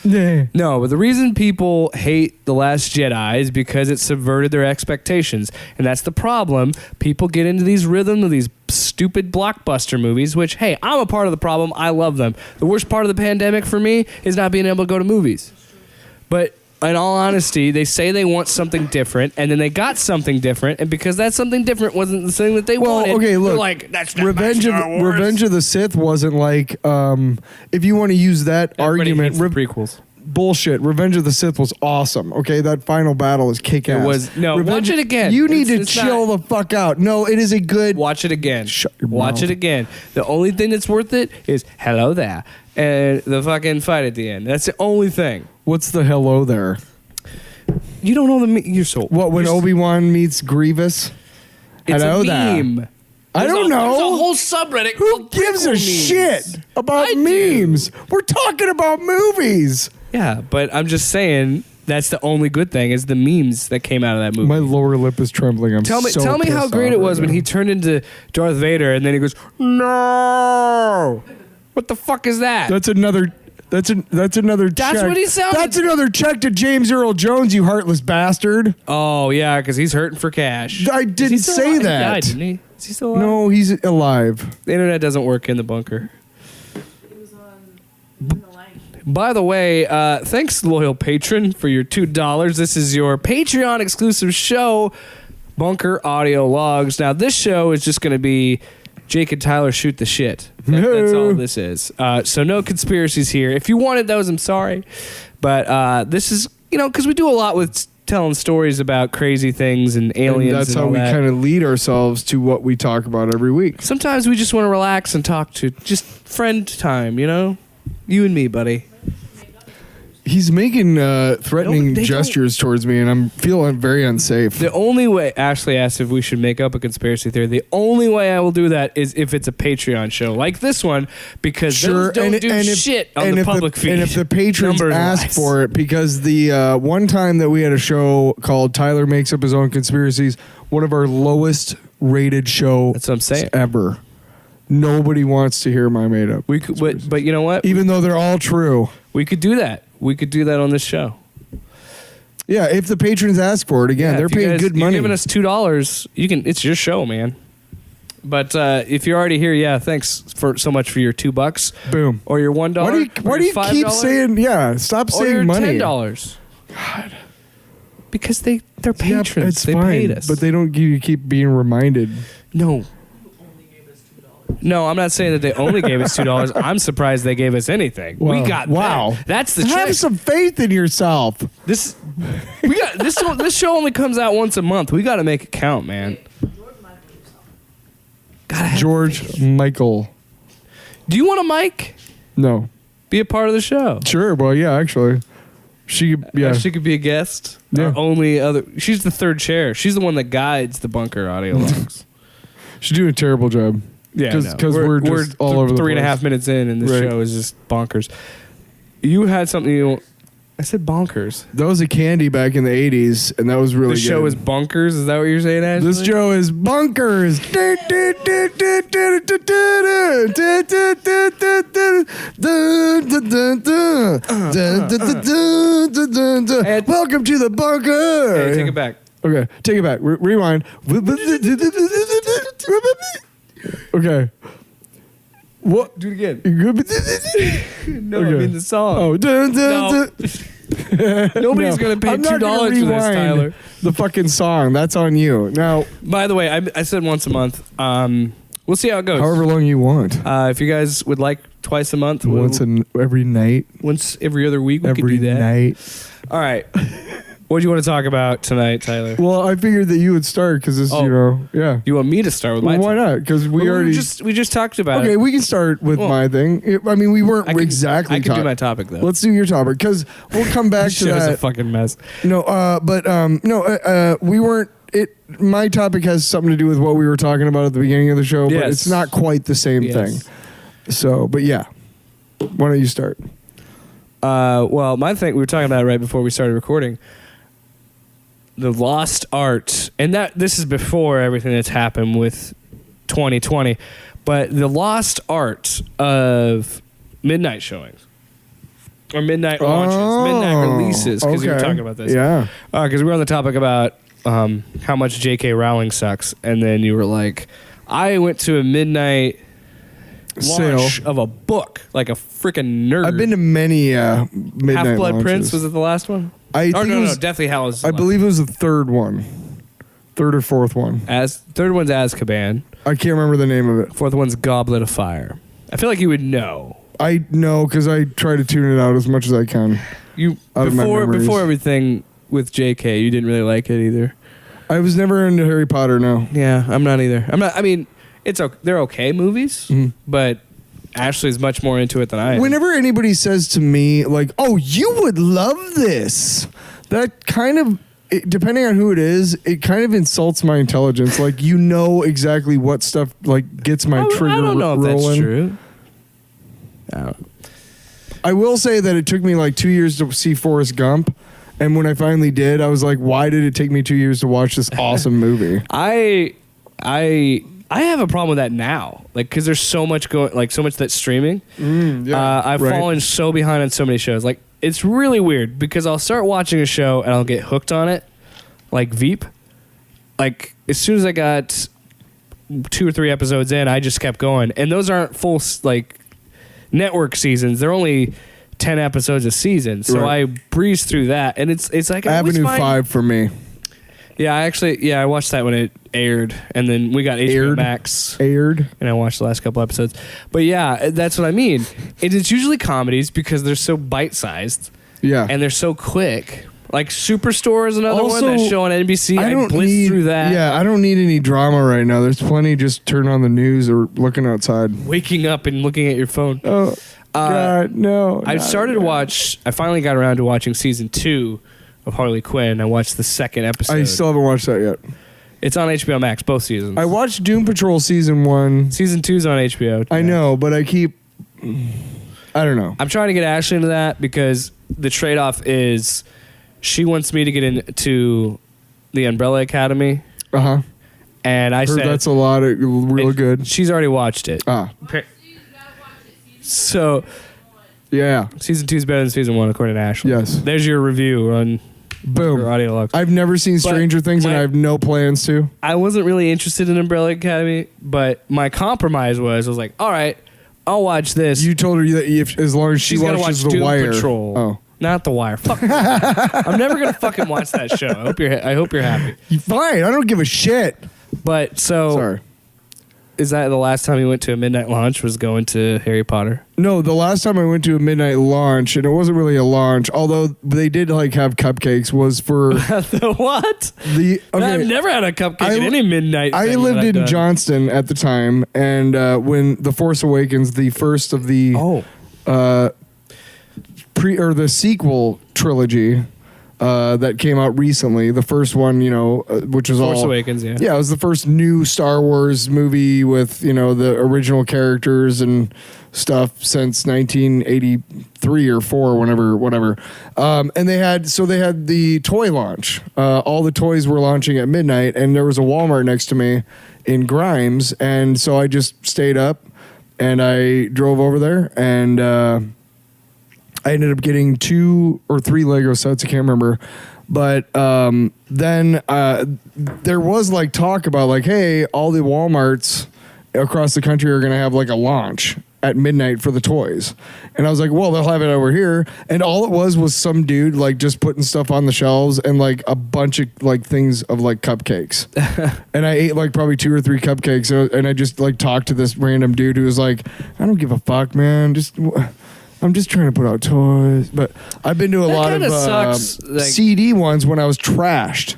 No, but the reason people hate The Last Jedi is because it subverted their expectations. And that's the problem. People get into these rhythm of these stupid blockbuster movies, which, hey, I'm a part of the problem. I love them. The worst part of the pandemic for me is not being able to go to movies. But in all honesty, they say they want something different, and then they got something different, and because that something different wasn't the thing that they wanted, okay, look, they're like, that's not Revenge of the Sith wasn't like, if you want to use that argument, prequels. Bullshit. Revenge of the Sith was awesome. Okay, that final battle is kick-ass. It was watch it again. You need to chill the fuck out. No, it is a good. Watch it again. Shut your Watch mouth. it again. The only thing that's worth it is hello there and the fucking fight at the end. That's the only thing. What's the hello there? You don't know you're so What when Obi-Wan meets Grievous? It's hello a there. meme. I don't know. There's a whole subreddit. Who called gives prequel a memes. shit about I do. memes? We're talking about movies. Yeah, but I'm just saying that's the only good thing is the memes that came out of that movie. My lower lip is trembling. I'm Tell me pissed how great off it was right when he now. turned into Darth Vader and then he goes, "No, what the fuck is that?" That's another. That's another. That's check. what he sounded- That's another check to James Earl Jones, you heartless bastard. Oh yeah, because he's hurting for cash. I Is he didn't still say alive? He that. died, didn't he? Is he still alive? No, he's alive. The internet doesn't work in the bunker. It was on the line. By the way, thanks, loyal patron, for your $2. This is your Patreon exclusive show, Bunker Audio Logs. Now, this show is just going to be Jake and Tyler shoot the shit. That's all this is. So no conspiracies here. If you wanted those, I'm sorry. But this is, because we do a lot with telling stories about crazy things and aliens. And that's how all we that. kind of lead ourselves to what we talk about every week. Sometimes we just want to relax and talk to just friend time, You and me, buddy. He's making threatening They don't- gestures towards me, and I'm feeling very unsafe. The only way, Ashley asked if we should make up a conspiracy theory. The only way I will do that is if it's a Patreon show like this one, because those don't do shit on the public feed. And if the patrons numbers-wise. ask for it, because the one time that we had a show called Tyler Makes Up His Own Conspiracies, one of our lowest rated show That's what I'm saying. ever. Nobody wants to hear my made up. We could, but you know what? Even though they're all true. We could do that. We could do that on this show. Yeah, if the patrons ask for it, again, Yeah, they're if you paying guys- good you're money. giving us $2. You can. It's your show, man. But if you're already here, yeah, thanks for so much for your $2 Boom. or your $1. Why do you keep saying, stop or your saying money? $10? God. Because they're Yeah, patrons. it's they fine, paid us. but they don't. You keep being reminded. No. No, I'm not saying that they only gave us $2. I'm surprised they gave us anything. We Wow. got Wow. that. That's the Have check. some faith in yourself. This we got this. This show only comes out once a month. We got to make it count, man. Gotta have George faith. Michael. Do you want a mic? No. Be a part of the show. Sure. Well, yeah, actually. She She could be a guest. Yeah. Our only other. She's the third chair. She's the one that guides the bunker audio logs. she's doing a terrible job. Yeah, Because we're just all over the 3.5 place. minutes in, and this Right. show is just bonkers. You had something. I said bonkers. That was a candy back in the 80s, and that was really The good. show is bonkers. Is that what you're saying, Ashley? This show is bunkers. Welcome to the bunker. Hey, take it back. Okay, take it back. Rewind. Okay. What? Do it again. No, Okay. I mean the song. Oh, dun, dun, No. dun. Nobody's gonna pay I'm not gonna $2 for this, rewind Tyler. The fucking song. That's on you. Now, By the way, I said once a month. We'll see how it goes. however long you want. If you guys would like twice a month, Every night. once every other week, we Every could do that. night. All right. What do you want to talk about tonight, Tyler? Well, I figured that you would start because this, Oh. yeah. You want me to start with my? Well, why not? Because we Well, already. we just talked about Okay, it. we can start with Well, my thing. I mean, we weren't I can, exactly. I can do my topic though. Let's do your topic because we'll come back This to show's a that. fucking mess. No, we weren't. My topic has something to do with what we were talking about at the beginning of the show, but Yes. it's not quite the same Yes. thing. So, but yeah, why don't you start? Well, my thing we were talking about right before we started recording. The lost art, and that this is before everything that's happened with 2020, but the lost art of midnight showings. or midnight launches, midnight releases, because you were talking about this. Yeah. Because we were on the topic about how much J.K. Rowling sucks, and then you were like, I went to a midnight launch Sale. of a book, like a freaking nerd. I've been to many midnight Half-Blood launches. Prince, was it the last one? I think it was, Deathly Hallows. I believe it was the third one. Third or fourth one. Third one's Azkaban. I can't remember the name of it. Fourth one's Goblet of Fire. I feel like you would know. I know because I try to tune it out as much as I can. You Out of my memories. before everything with J.K., you didn't really like it either. I was never into Harry Potter, no. Yeah, I'm not either. I'm not. I mean, they're okay movies, but Ashley's much more into it than I am. Whenever anybody says to me, like, oh, you would love this, that kind of, depending on who it is, it kind of insults my intelligence. Like, you know exactly what stuff, like, gets my trigger I don't know if rolling. that's true. I don't know. I will say that it took me like 2 years to see Forrest Gump. And when I finally did, I was like, why did it take me 2 years to watch this awesome movie? I have a problem with that now, like because there's so much going, like so much that's streaming. I've fallen so behind on so many shows. Like it's really weird because I'll start watching a show and I'll get hooked on it, like Veep. Like as soon as I got 2 or 3 episodes in, I just kept going, and those aren't full like network seasons. They're only 10 episodes a season, so I breezed through that, and it's like I always Avenue find, 5 for me. Yeah, I watched that when it aired, and then we got HBO Max, and I watched the last couple episodes. But yeah, that's what I mean. It's usually comedies because they're so bite-sized, and they're so quick. Like Superstore is another one that's show on NBC. I blitzed through that. Yeah, I don't need any drama right now. There's plenty. Just turn on the news or looking outside. Waking up and looking at your phone. Oh, God, no. I finally got around to watching season 2 of Harley Quinn. I watched the second episode. I still haven't watched that yet. It's on HBO Max, both seasons. I watched Doom Patrol season 1. Season 2's on HBO. I know, but I don't know. I'm trying to get Ashley into that because the trade-off is she wants me to get into the Umbrella Academy. Uh-huh. And I said that's a lot of real good. She's already watched it. So, yeah. Season 2 is better than season 1, according to Ashley. Yes. There's your review on Boom. your audio logs. I've never seen Stranger Things, and I have no plans to. I wasn't really interested in Umbrella Academy, but my compromise was, I was like, all right, I'll watch this. You told her that as long as she She's gonna watches watch The Doom Wire. Patrol. Oh. Not The Wire. Fuck. I'm never gonna fucking watch that show. I hope you're happy. Fine. I don't give a shit. But so, Sorry. Is that the last time you went to a midnight launch? Was going to Harry Potter? No, the last time I went to a midnight launch, and it wasn't really a launch, although they did like have cupcakes, was for the what? I've never had a cupcake at any midnight. I lived in Johnston at the time, and when The Force Awakens, the first of the the sequel trilogy that came out recently, the first one, which was Force Awakens, yeah. Yeah, it was the first new Star Wars movie with, the original characters and stuff since 1983 or 4, whatever. And they had the toy launch. All the toys were launching at midnight, and there was a Walmart next to me in Grimes, and so I just stayed up and I drove over there, and I ended up getting 2 or 3 Lego sets. I can't remember. But then there was like talk about like, hey, all the Walmarts across the country are going to have like a launch at midnight for the toys. And I was like, well, they'll have it over here. And all it was some dude like just putting stuff on the shelves and like a bunch of like things of like cupcakes. And I ate like probably 2 or 3 cupcakes. And I just like talked to this random dude who was like, I don't give a fuck, man. I'm just trying to put out toys. But I've been to a lot of CD ones when I was trashed.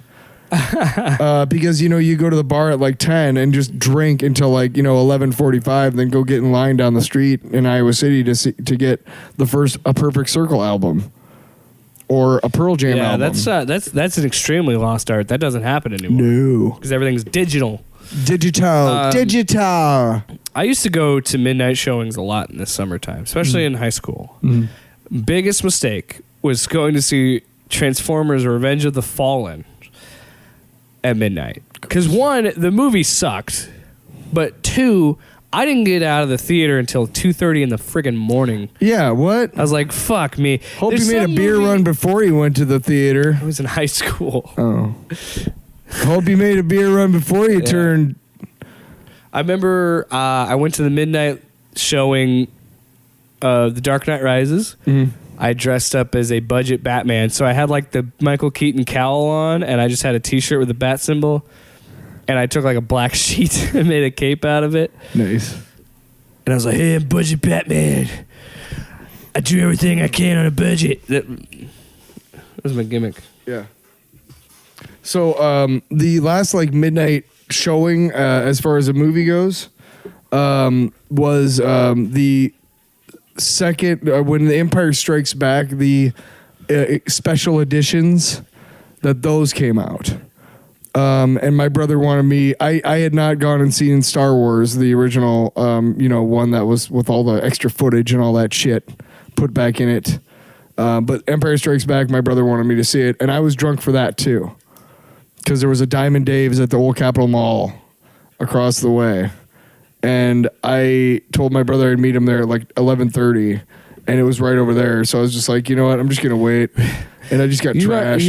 Because, you go to the bar at like 10 and just drink until like, 11:45, then go get in line down the street in Iowa City to get the first A Perfect Circle album or a Pearl Jam album. Yeah, that's an extremely lost art. That doesn't happen anymore. No. Because everything's digital. Digital. I used to go to midnight showings a lot in the summertime, especially in high school. Biggest mistake was going to see Transformers: Revenge of the Fallen at midnight. Because 1, the movie sucked, but 2, I didn't get out of the theater until 2:30 in the friggin' morning. Yeah, what? I was like, fuck me. Hope There's you made a some beer movie- run before you went to the theater. I was in high school. Oh. Hope you made a beer run before you turned. I remember I went to the midnight showing of The Dark Knight Rises. I dressed up as a budget Batman. So I had like the Michael Keaton cowl on, and I just had a t-shirt with the bat symbol. And I took like a black sheet and made a cape out of it. Nice. And I was like, hey, I'm budget Batman. I do everything I can on a budget. That was my gimmick. Yeah. So the last like midnight showing, as far as a movie goes, was the second when The Empire Strikes Back, the special editions that those came out. And my brother wanted me. I had not gone and seen Star Wars, the original, one that was with all the extra footage and all that shit put back in it. But Empire Strikes Back, my brother wanted me to see it, and I was drunk for that too, because there was a Diamond Dave's at the Old Capitol Mall across the way, and I told my brother I'd meet him there at like 11:30, and it was right over there. So I was just like, you know what, I'm just gonna wait. And I just got trashed.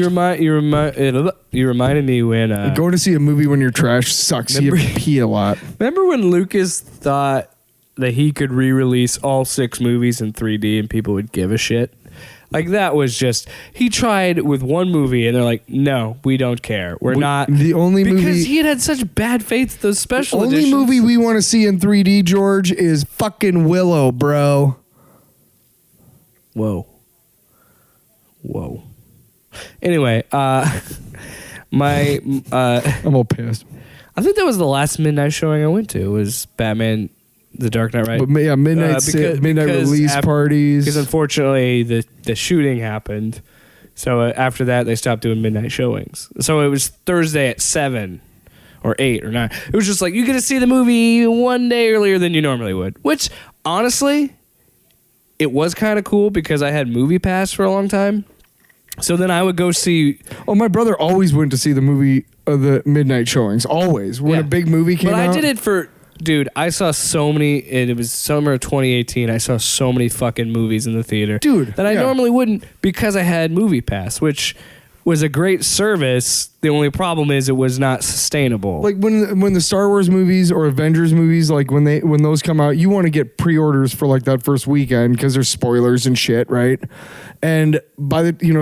You reminded me when Going to see a movie when you're trash sucks. You have to pee a lot. remember when Lucas thought that he could re-release all 6 movies in 3D and people would give a shit? Like that was just he tried with one movie and they're like, no, we don't care. We're not the only because movie. he had such bad faith. Those special Only editions. movie we want to see in 3D, George, is fucking Willow, bro. Whoa. Anyway, my I'm all pissed. I think that was the last midnight showing I went to. Was Batman: The Dark Knight, right? But yeah, midnight release parties. Because unfortunately, the shooting happened. So after that, they stopped doing midnight showings. So it was Thursday at 7 or 8 or 9. It was just like you get to see the movie one day earlier than you normally would. Which honestly, it was kind of cool because I had Movie Pass for a long time. So then I would go see. Oh, my brother always went to see the movie, the midnight showings. Always when a big movie came out. But I did it for. Dude, I saw so many, and it was summer of 2018. I saw so many fucking movies in the theater. Dude, that I yeah. normally wouldn't because I had Movie Pass, which was a great service. The only problem is it was not sustainable. Like when the Star Wars movies or Avengers movies, like when those come out, you want to get pre-orders for like that first weekend because there's spoilers and shit, right? And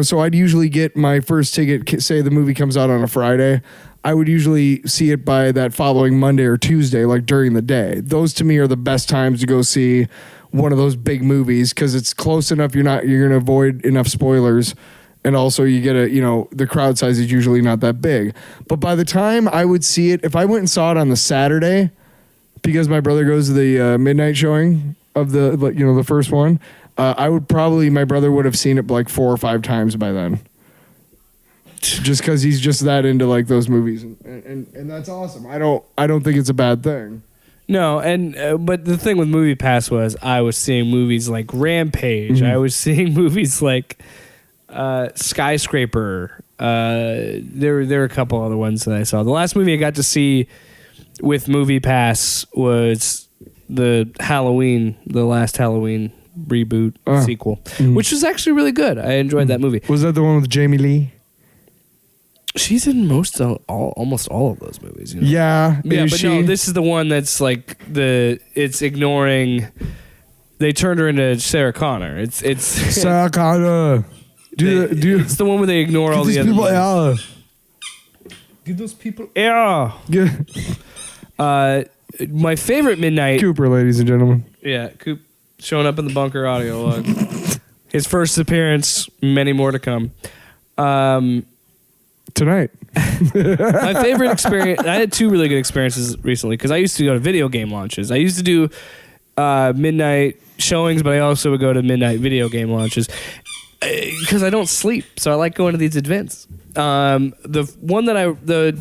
so I'd usually get my first ticket. Say the movie comes out on a Friday, I would usually see it by that following Monday or Tuesday, like during the day. Those to me are the best times to go see one of those big movies because it's close enough. You're going to avoid enough spoilers. And also you get the crowd size is usually not that big. But by the time I would see it, if I went and saw it on the Saturday, because my brother goes to the midnight showing of the first one, my brother would have seen it like 4 or 5 times by then. Just because he's just that into like those movies. And that's awesome. I don't think it's a bad thing. No, and but the thing with Movie Pass was I was seeing movies like Rampage. Mm-hmm. I was seeing movies like Skyscraper. There were a couple other ones that I saw. The last movie I got to see with Movie Pass was the last Halloween reboot sequel, which was actually really good. I enjoyed that movie. Was that the one with Jamie Lee? She's in almost all of those movies. You know? Yeah, yeah, but no, this is the one that's like it's ignoring. They turned her into Sarah Connor. It's Sarah Connor. It's the one where they ignore all the other people ones. air. Give those people air. Yeah. My favorite midnight. Cooper, ladies and gentlemen. Yeah, Coop showing up in the bunker audio log. His first appearance, many more to come. Tonight. My favorite experience. I had 2 really good experiences recently because I used to go to video game launches. I used to do midnight showings, but I also would go to midnight video game launches because I don't sleep, so I like going to these events. The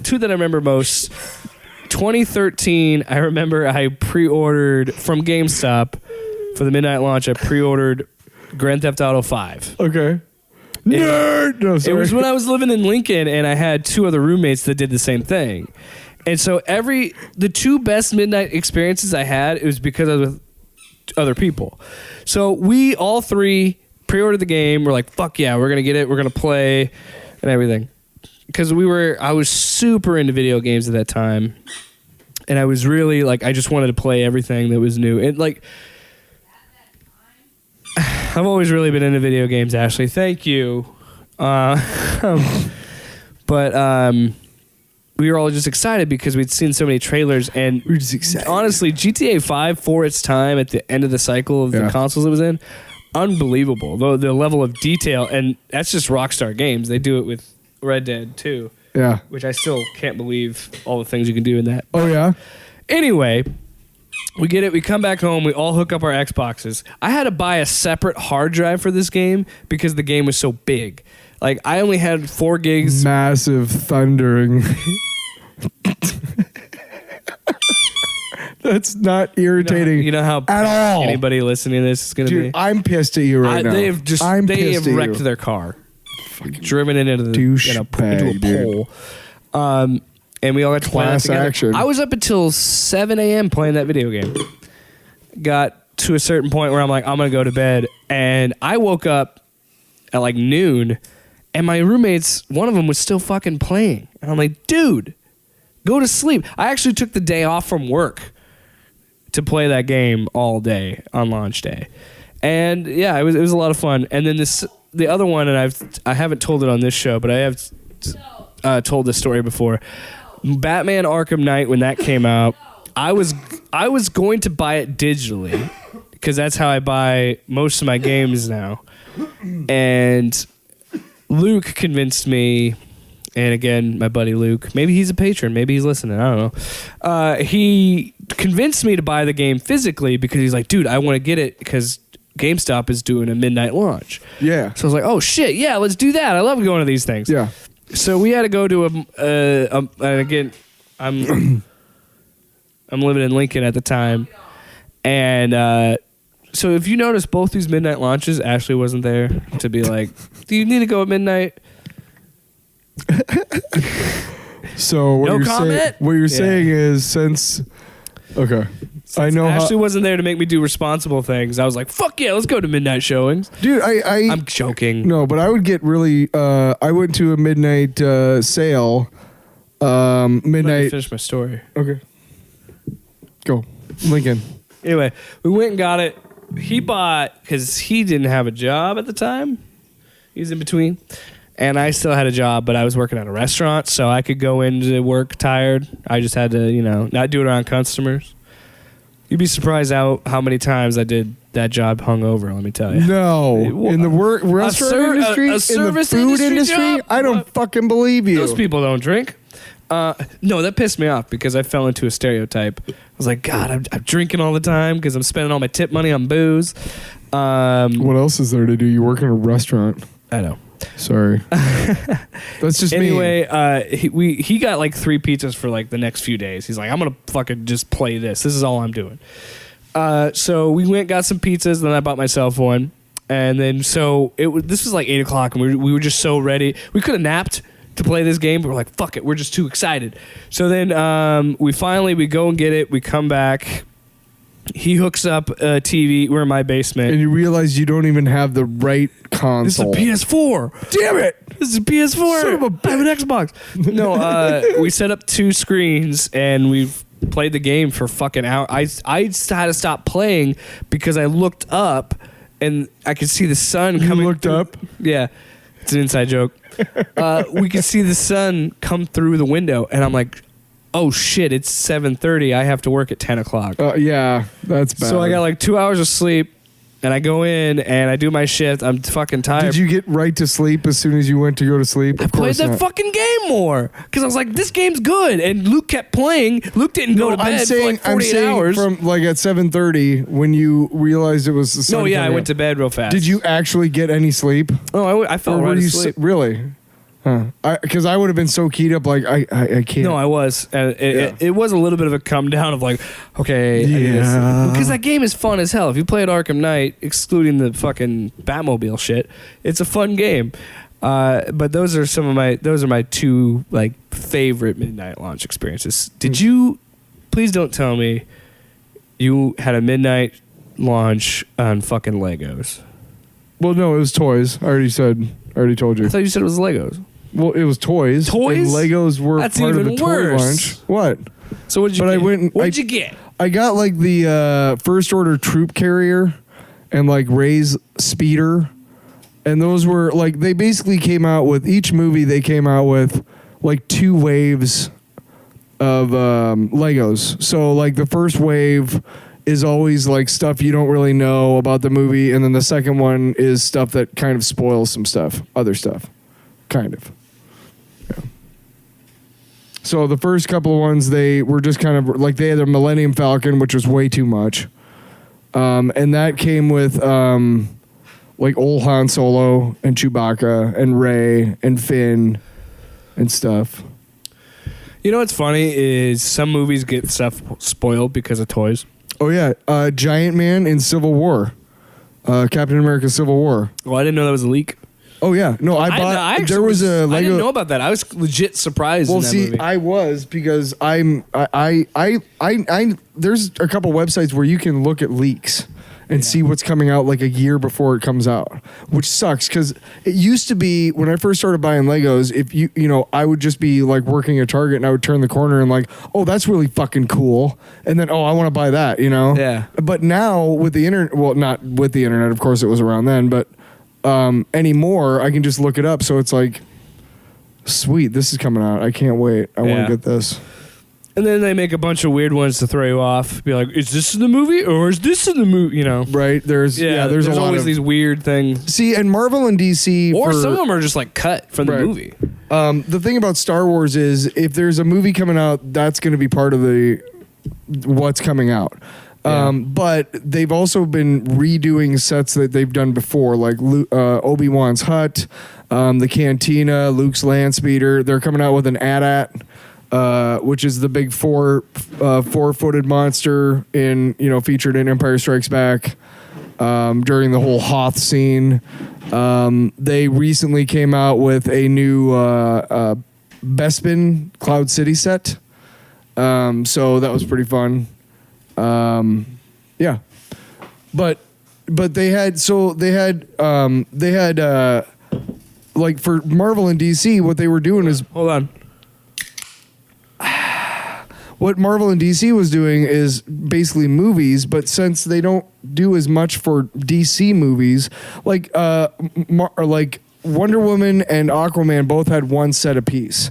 2 that I remember most, 2013. I remember I pre-ordered from GameStop for the midnight launch. I pre-ordered Grand Theft Auto 5. Okay. Nerd! No, sorry. It was when I was living in Lincoln, and I had 2 other roommates that did the same thing. And so the two best midnight experiences I had, it was because I was with other people. So we all three pre-ordered the game. We're like, fuck yeah, we're gonna get it. We're gonna play and everything. Because I was super into video games at that time, and I was really like, I just wanted to play everything that was new. And like, I've always really been into video games, Ashley. Thank you. But we were all just excited because we'd seen so many trailers, and We're just excited. honestly, GTA 5 for its time at the end of the cycle of the Yeah. consoles it was in, unbelievable. The level of detail, and that's just Rockstar Games. They do it with Red Dead 2, Yeah. which I still can't believe all the things you can do in that. Oh yeah. Anyway, we get it. We come back home. We all hook up our Xboxes. I had to buy a separate hard drive for this game because the game was so big. Like, I only had 4 gigs. Massive thundering. That's not irritating. You know how at all. anybody listening to this is going to Dude, be? I'm pissed at you right now. They have just I'm they pissed have at wrecked you. their car, driven it into Douchebag, into a pole. And we all got to play that Class together. action. I was up until 7 a.m. playing that video game. Got to a certain point where I'm like, I'm gonna go to bed, and I woke up at like noon, and my roommates, one of them was still fucking playing, and I'm like, dude, go to sleep. I actually took the day off from work to play that game all day on launch day, and yeah, it was a lot of fun. And then the other one, and I haven't told it on this show, but I have told this story before. Batman Arkham Knight, when that came out, I was going to buy it digitally because that's how I buy most of my games now. And Luke convinced me, and again, my buddy Luke, maybe he's a patron, maybe he's listening, I don't know. He convinced me to buy the game physically because he's like, dude, I want to get it because GameStop is doing a midnight launch. Yeah. So I was like, oh shit, yeah, let's do that. I love going to these things. Yeah. So we had to go to and again, I'm living in Lincoln at the time, and so if you notice both these midnight launches, Ashley wasn't there to be like, do you need to go at midnight? So what No you're comment? saying? What you're Yeah. saying is since okay, I know Ashley how. wasn't there to make me do responsible things. I was like, fuck yeah, let's go to midnight showings. Dude, I'm joking. No, but I would get really. I went to a midnight sale. Let me Midnight. finish my story. Okay. Go, Lincoln. Anyway, we went and got it. He bought, because he didn't have a job at the time. He was in between. And I still had a job, but I was working at a restaurant, so I could go into work tired. I just had to, not do it around customers. You'd be surprised how many times I did that job hungover, let me tell you. No, in the restaurant industry, a in the service food industry job? I don't fucking believe you. Those people don't drink. No, that pissed me off because I fell into a stereotype. I was like, God, I'm drinking all the time because I'm spending all my tip money on booze. What else is there to do? You work in a restaurant. I know. Sorry. That's just me. Anyway, he got like 3 pizzas for like the next few days. He's like, I'm gonna fucking just play this. This is all I'm doing. So we went, got some pizzas, then I bought myself one, and then this was like 8 o'clock, and we were just so ready. We could have napped to play this game, but we're like, fuck it, we're just too excited. So then we go and get it. We come back. He hooks up a TV. We're in my basement. And you realize you don't even have the right console. This is a PS4. Damn it! This is a PS4. Son of a I have an Xbox. No, we set up 2 screens and we've played the game for fucking hours. I had to stop playing because I looked up and I could see the sun You coming. looked up? Yeah, it's an inside joke. We could see the sun come through the window, and I'm like, oh shit, it's 7:30. I have to work at 10 o'clock. Yeah, that's bad. So I got like 2 hours of sleep. And I go in and I do my shift. I'm fucking tired. Did you get right to sleep as soon as you went to go to sleep? I played the fucking game more because I was like, this game's good. And Luke kept playing. Luke didn't go to bed for like 48 hours. From like at 7:30 when you realized it was the sun. No, yeah, I coming went up. to bed real fast. Did you actually get any sleep? Oh, I fell Or right were you asleep. really? Huh. Because I would have been so keyed up, like I can't. No, I was. And Yeah. it was a little bit of a come down of like, okay. Yeah. Because that game is fun as hell. If you play at Arkham Knight, excluding the fucking Batmobile shit, it's a fun game. But those are my 2 like favorite midnight launch experiences. Did you? Please don't tell me you had a midnight launch on fucking Legos. Well, no, it was toys. I already told you. I thought you said it was Legos. Well, it was toys. Toys? And Legos were That's part of even the toy worse. launch. What? So what did you But I get? went- What'd you get? I got like the first order troop carrier and like Ray's speeder. And those were like, they basically came out with each movie, they came out with like 2 waves of Legos. So like the first wave is always like stuff you don't really know about the movie. And then the second one is stuff that kind of spoils some stuff, other stuff. Kind of. Yeah. So the first couple of ones, they were just kind of like, they had the Millennium Falcon, which was way too much. And that came with like old Han Solo and Chewbacca and Rey and Finn and stuff. You know what's funny is some movies get stuff spoiled because of toys. Oh yeah, Giant Man in Civil War, Captain America: Civil War. Well, I didn't know that was a leak. Oh yeah, no, I bought. I actually there was a Lego. I didn't know about that. I was legit surprised. Well, in that see, movie. I was because I there's a couple websites where you can look at leaks and see what's coming out like a year before it comes out, which sucks because it used to be when I first started buying Legos, if you know, I would just be like working at Target and I would turn the corner and like, oh, that's really fucking cool. And then, oh, I want to buy that, you know? Yeah. But now with the internet, well, not with the internet, of course it was around then, but anymore, I can just look it up. So it's like, sweet, this is coming out. I can't wait. I want Yeah. to get this. And then they make a bunch of weird ones to throw you off. Be like, is this in the movie or is this in the movie? You know? Right? There's there's a lot always of these weird things. See, and Marvel and DC, Or for, some of them are just like cut from the Right. movie. The thing about Star Wars is if there's a movie coming out, that's going to be part of the what's coming out. Yeah. But they've also been redoing sets that they've done before, like Obi-Wan's hut, the cantina, Luke's land speeder. They're coming out with an AT-AT, which is the big four-footed monster featured in Empire Strikes Back during the whole Hoth scene. They recently came out with a new Bespin Cloud City set. So that was pretty fun. Yeah, but they had like for Marvel and DC, what they were doing is Hold on. what Marvel and DC was doing is basically movies, but since they don't do as much for DC movies, like like Wonder Woman and Aquaman both had one set apiece.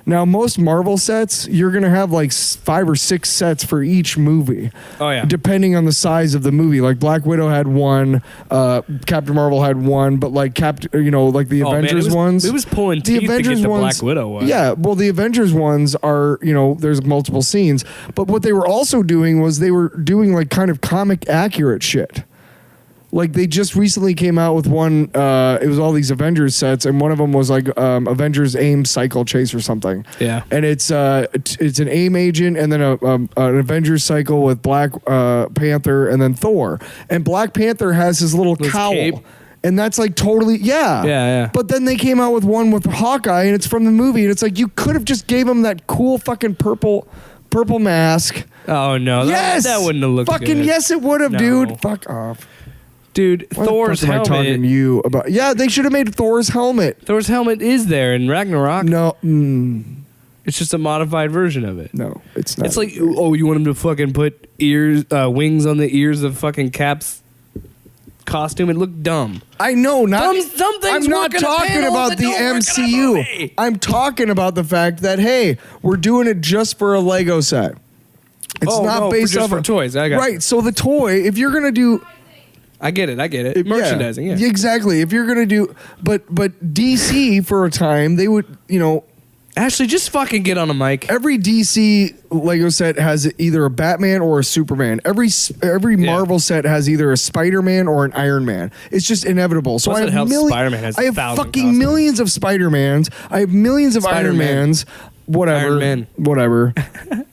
Now, most Marvel sets, you're going to have like 5 or 6 sets for each movie. Oh, yeah. Depending on the size of the movie. Like Black Widow had one, Captain Marvel had one, but like like the Avengers ones. It was pulling the teeth Avengers to get the ones, Black Widow one. Yeah, well, the Avengers ones are, there's multiple scenes. But what they were also doing was they were doing like kind of comic accurate shit. Like they just recently came out with one. It was all these Avengers sets, and one of them was like Avengers AIM Cycle Chase or something. Yeah. And it's an AIM agent, and then an Avengers cycle with Black Panther, and then Thor. And Black Panther has his little His cowl. cape. And that's like totally, yeah. Yeah. But then they came out with one with Hawkeye, and it's from the movie, and it's like you could have just gave him that cool fucking purple mask. Oh no. Yes, That wouldn't have looked fucking good. yes, it would have, No. dude. Fuck off. Dude, Why Thor's the fuck am I talking to helmet. you about? Yeah, they should have made Thor's helmet. Thor's helmet is there in Ragnarok. No, It's just a modified version of it. no, it's not. It's like, oh, you want him to fucking put wings on the ears of fucking Cap's costume? It looked dumb. I know, not. Some things I'm not work in a talking panel about that the don't work in a MCU. movie. I'm talking about the fact that hey, we're doing it just for a Lego set. It's Oh, not no, based just off for of toys. I got right. you. So the toy, if you're gonna do I get it. Merchandising, yeah. exactly. If you're gonna do, but DC for a time they would, Ashley, just fucking get on a mic. every DC Lego set has either a Batman or a Superman. Every Marvel set has either a Spider-Man or an Iron Man. It's just inevitable. So Plus I it have helps Spider-Man has I have 1,000 fucking costumes. millions of Spider-Mans. I have millions of Iron Spider-Man. Mans. whatever, Iron Man. whatever.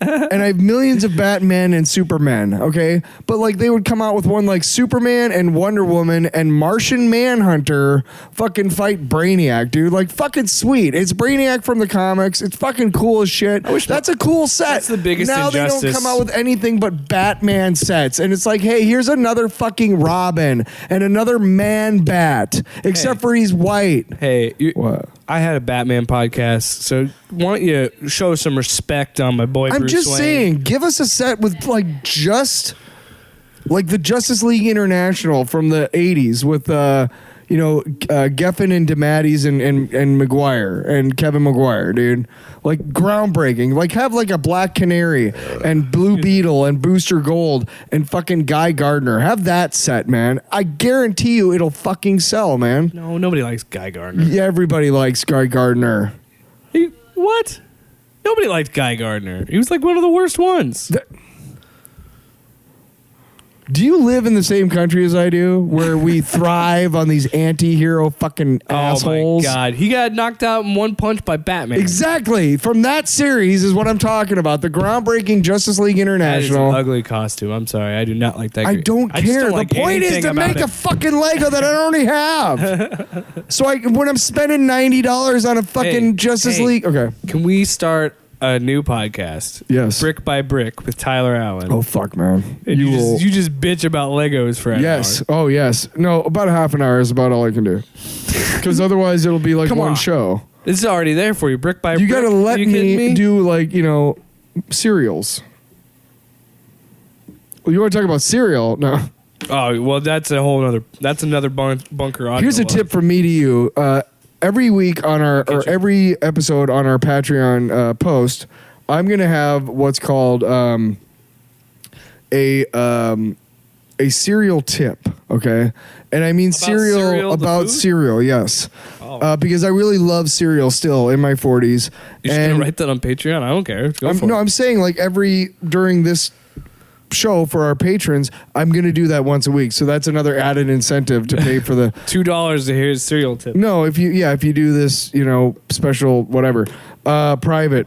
And I have millions of Batman and Superman, okay? But like they would come out with one like Superman and Wonder Woman and Martian Manhunter fucking fight Brainiac, dude. Like fucking sweet. It's Brainiac from the comics. It's fucking cool as shit. That's a cool set. That's the biggest Now they don't injustice. come out with anything but Batman sets. And it's like, hey, here's another fucking Robin and another Man Bat. Except for he's white. Hey, What? I had a Batman podcast, so why don't you show some respect on my boy I'm Bruce just Wayne? saying, give us a set with like just like the Justice League International from the 80s with Geffen and DeMatteis and Maguire and Kevin Maguire, dude. Like groundbreaking. Like have like a Black Canary and Blue Beetle and Booster Gold and fucking Guy Gardner. Have that set, man. I guarantee you it'll fucking sell, man. No, nobody likes Guy Gardner. Yeah, everybody likes Guy Gardner. What? Nobody liked Guy Gardner. He was like one of the worst ones. Do you live in the same country as I do, where we thrive on these anti-hero fucking assholes? Oh my God. He got knocked out in one punch by Batman. Exactly. From that series is what I'm talking about. The groundbreaking Justice League That is an International. ugly costume. I'm sorry. I do not like that. I don't just care. like the point is anything to about make it. a fucking Lego that I already have. So when I'm spending $90 on a fucking Hey, Justice hey. League, okay. Can we start a new podcast? Yes. Brick by Brick with Tyler Allen. Oh fuck, man. And you just bitch about Legos for an Yes. hour. Oh yes. No, about a half an hour is about all I can do. Because otherwise it'll be like Come one on. show. This is already there for you. Brick by You Brick. got to let Are you kidding me do like, cereals. Well, you want to talk about cereal? No. Oh, well, that's another bunker audio. Here's a tip from me to you. Every week on every episode on our Patreon post, I'm going to have what's called a cereal tip, okay? And I mean cereal, the about food? cereal, yes. Oh. Because I really love cereal still in my 40s. You're just gonna write that on Patreon? I don't care. Go for it. I'm saying like during this show for our patrons, I'm going to do that once a week. So that's another added incentive to pay for the $2 to hear a cereal tip. No, if you do this, special whatever. Private.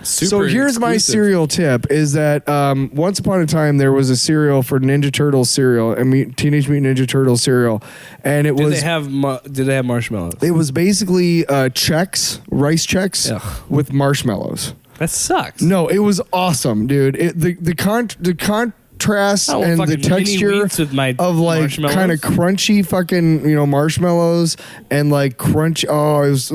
So Super here's my exclusive. cereal tip is that once upon a time there was a cereal for Ninja Turtles cereal and Teenage Mutant Ninja Turtles cereal, and it Did was they have marshmallows? it was basically rice checks Ugh. with marshmallows. That sucks. No, it was awesome, dude. The contrast I want and the fucking mini texture wheats with my of like marshmallows. kind of crunchy fucking marshmallows and like crunch. Oh, it was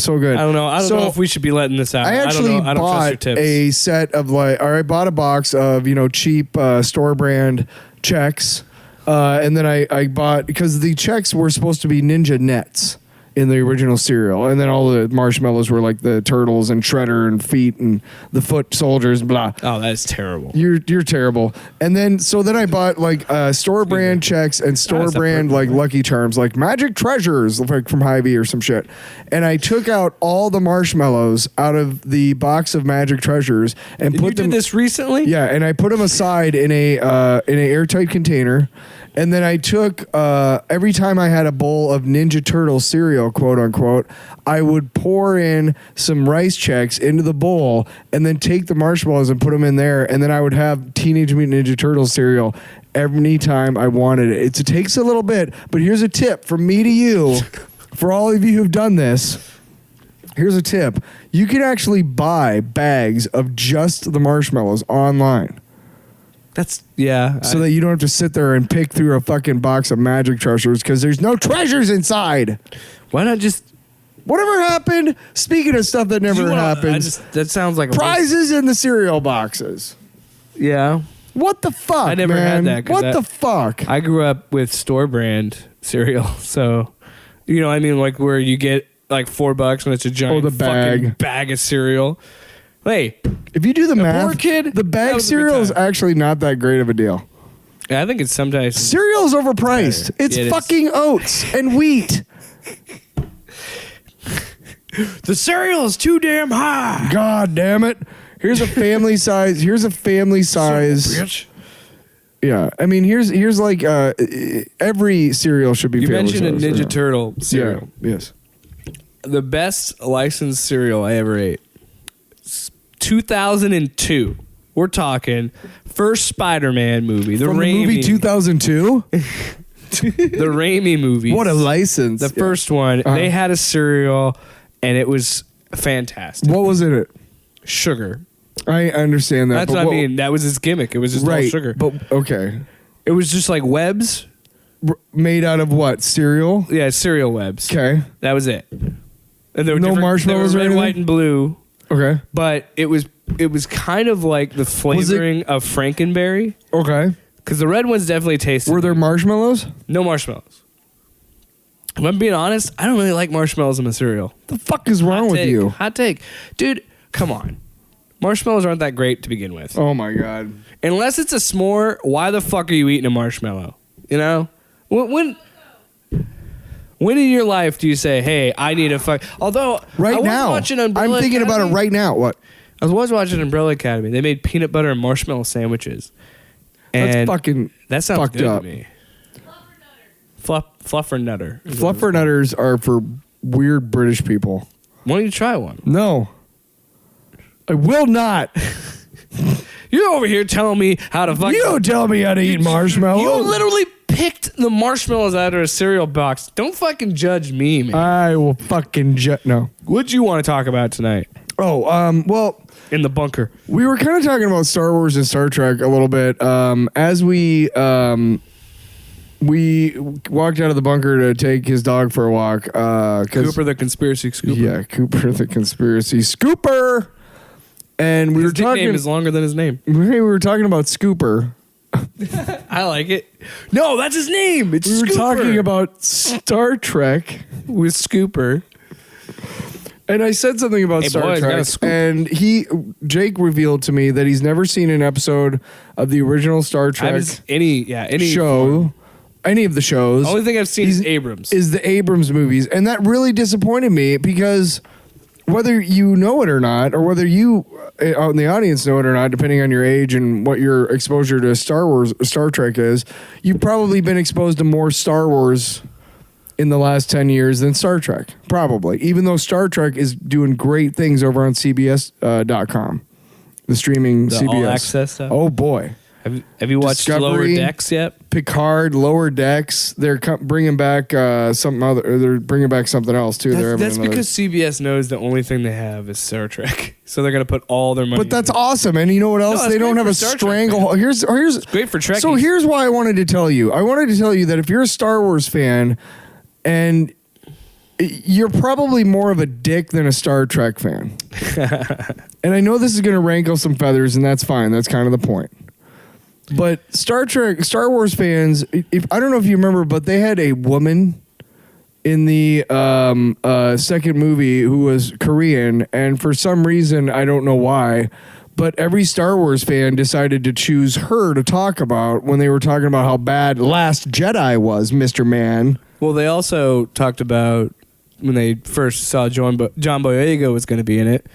so good. I don't know. I don't So, know if we should be letting this out. I actually I don't trust your bought tips. a set of I bought a box of cheap store brand checks, and then I bought because the checks were supposed to be Ninja Nets in the original cereal, and then all the marshmallows were like the turtles and Shredder and Feet and the Foot Soldiers, blah. Oh, that's terrible. You're terrible. And then I bought like store brand checks and store That's not brand perfect. like Lucky Charms, like Magic Treasures, like from Hy-Vee or some shit. And I took out all the marshmallows out of the box of Magic Treasures and You put did them. this recently? Yeah, and I put them aside in an airtight container. And then I took every time I had a bowl of Ninja Turtle cereal, quote unquote, I would pour in some rice checks into the bowl and then take the marshmallows and put them in there. And then I would have Teenage Mutant Ninja Turtle cereal every time I wanted it. It takes a little bit, but here's a tip from me to you. For all of you who've done this, here's a tip. You can actually buy bags of just the marshmallows online. So That you don't have to sit there and pick through a fucking box of Magic Treasures because there's no treasures inside. why not just Whatever happened? Speaking of stuff that never happens, that sounds like a prizes in the cereal boxes. Yeah. What the fuck? I never had man? that 'cause What the fuck? I grew up with store brand cereal, so I mean, like where you get like $4 and it's a giant the bag. fucking bag of cereal. Hey, If you do the math, poor kid, the that bag was a good cereal is time. actually not that great of a deal. I think it's sometimes Cereal is overpriced. Better. It's It is. fucking oats and wheat. the cereal is too damn high. God damn it. Here's a family size. Bitch. Yeah, I mean, here's like every cereal should be. You family mentioned a size, Ninja yeah. Turtle cereal. Yeah. Yes. the best licensed cereal I ever ate. 2002. We're talking first Spider-Man movie, the From the Raimi movie 2002. the Raimi movie. What a license! The first one. Uh-huh. They had a cereal, and it was fantastic. What was in it? Sugar. I understand that. That's but what I mean. That was his gimmick. It was just all Right, sugar. but okay. It was just like webs. Made out of what? Cereal. Yeah, cereal webs. Okay. That was it. And there were No different- marshmallows or There were red, anything? white, and blue. Okay. But it was kind of like the flavoring of Frankenberry, Okay. because the red ones definitely tasted. Were there marshmallows? no marshmallows? If I'm being honest, I don't really like marshmallows in my cereal. The fuck is wrong with take. you? Hot take, dude. Come on, marshmallows aren't that great to begin with. Oh my god. Unless it's a s'more, why the fuck are you eating a marshmallow? You know, when in your life do you say, "Hey, I need a fuck"? Although Right I was now, watching Umbrella I'm thinking about it Academy. right now. What? I was watching Umbrella Academy. They made peanut butter and marshmallow sandwiches. That's And fucking that sounds fucked good up. to me. Fluffer Nutter. Fluffernutters are for weird British people. Why don't you try one? No. I will not. You're over here telling me how to fuck. You don't tell me how to eat marshmallows. You literally picked the marshmallows out of a cereal box. Don't fucking judge me, man. I will fucking no. What'd you want to talk about tonight Oh, well, in the bunker? we were kind of talking about Star Wars and Star Trek a little bit. As we walked out of the bunker to take his dog for a walk. 'Cause- Cooper the conspiracy scooper. Yeah, Cooper the conspiracy scooper. And we His were talking. nickname is longer than his name. We were talking about Scooper. I like it. No, that's his name. It's We were Scooper. talking about Star Trek. with Scooper. And I said something about Hey, Star boys, gotta Trek, scoop. and Jake revealed to me that he's never seen an episode of the original Star I Trek haven't any show, any of the shows. The only thing I've seen is Abrams. Is the Abrams movies, and that really disappointed me because whether you know it or not, or whether you out in the audience know it or not, depending on your age and what your exposure to Star Trek is, you've probably been exposed to more Star Wars in the last 10 years than Star Trek, probably. Even though Star Trek is doing great things over on CBS.com, the streaming The CBS all access stuff? Oh boy. Have you watched Lower Discovery. Decks yet? Picard, Lower Decks. They're bringing back something other. Or they're bringing back something else too. They're having That's another- because CBS knows the only thing they have is Star Trek, so they're gonna put all their money. But that's awesome. And you know what else? that's They don't great have for a Star Trek, stranglehold. Here's great for Trekkies. So here's why I wanted to tell you. I wanted to tell you that if you're a Star Wars fan, and you're probably more of a dick than a Star Trek fan. And I know this is going to rankle some feathers, and that's fine. That's kind of the point. But Star Wars fans, if I don't know if you remember, but they had a woman in the second movie who was Korean, and for some reason, I don't know why, but every Star Wars fan decided to choose her to talk about when they were talking about how bad Last Jedi was, Mr. Man. Well, they also talked about when they first saw John Boyega was going to be in it.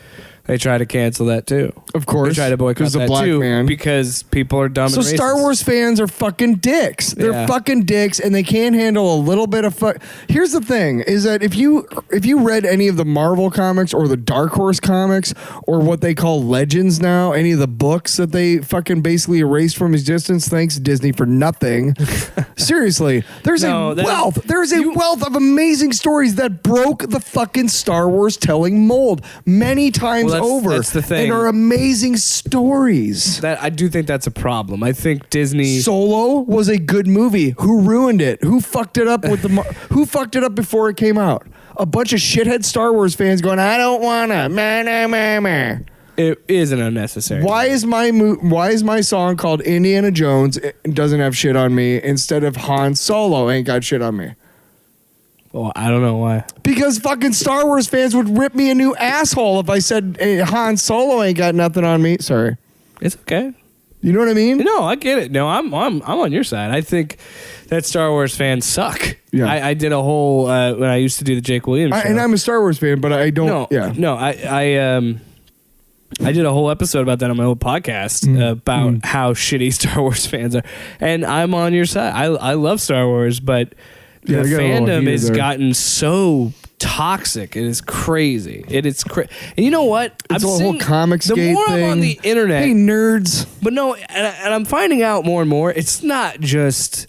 They tried to cancel that too. Of course. They tried to boycott because the that black too man. because people are dumb. So and racist. Star Wars fans are fucking dicks. They're Yeah. fucking dicks, and they can't handle a little bit of fuck. Here's the thing: is that if you read any of the Marvel comics or the Dark Horse comics or what they call Legends now, any of the books that they fucking basically erased from existence, thanks Disney for nothing. Seriously, there's No, a that- wealth. There's a wealth of amazing stories that broke the fucking Star Wars telling mold many times Well, over, that's the thing. and are amazing stories. That I do think that's a problem. I think Disney. Solo was a good movie. Who ruined it? Who fucked it up with the? Who fucked it up before it came out? A bunch of shithead Star Wars fans going, "I don't wanna." Meh, meh, meh, meh. It isn't unnecessary. Why is my song called Indiana Jones? It doesn't have shit on me instead of Han Solo ain't got shit on me. Well, I don't know why. Because fucking Star Wars fans would rip me a new asshole if I said hey, Han Solo ain't got nothing on me. Sorry, It's okay. you know what I mean? No, I get it. No, I'm on your side. I think that Star Wars fans suck. Yeah. I did a whole when I used to do the Jake Williams show. And I'm a Star Wars fan, but I don't. no, Yeah. no. I did a whole episode about that on my old podcast about how shitty Star Wars fans are, and I'm on your side. I love Star Wars, but Yeah, the I got a little fandom heated has there. gotten so toxic. It is crazy. It is crazy. And you know what? It's a whole Comicsgate the more thing. I'm on the internet, Hey, nerds. but no, and I'm finding out more and more. It's not just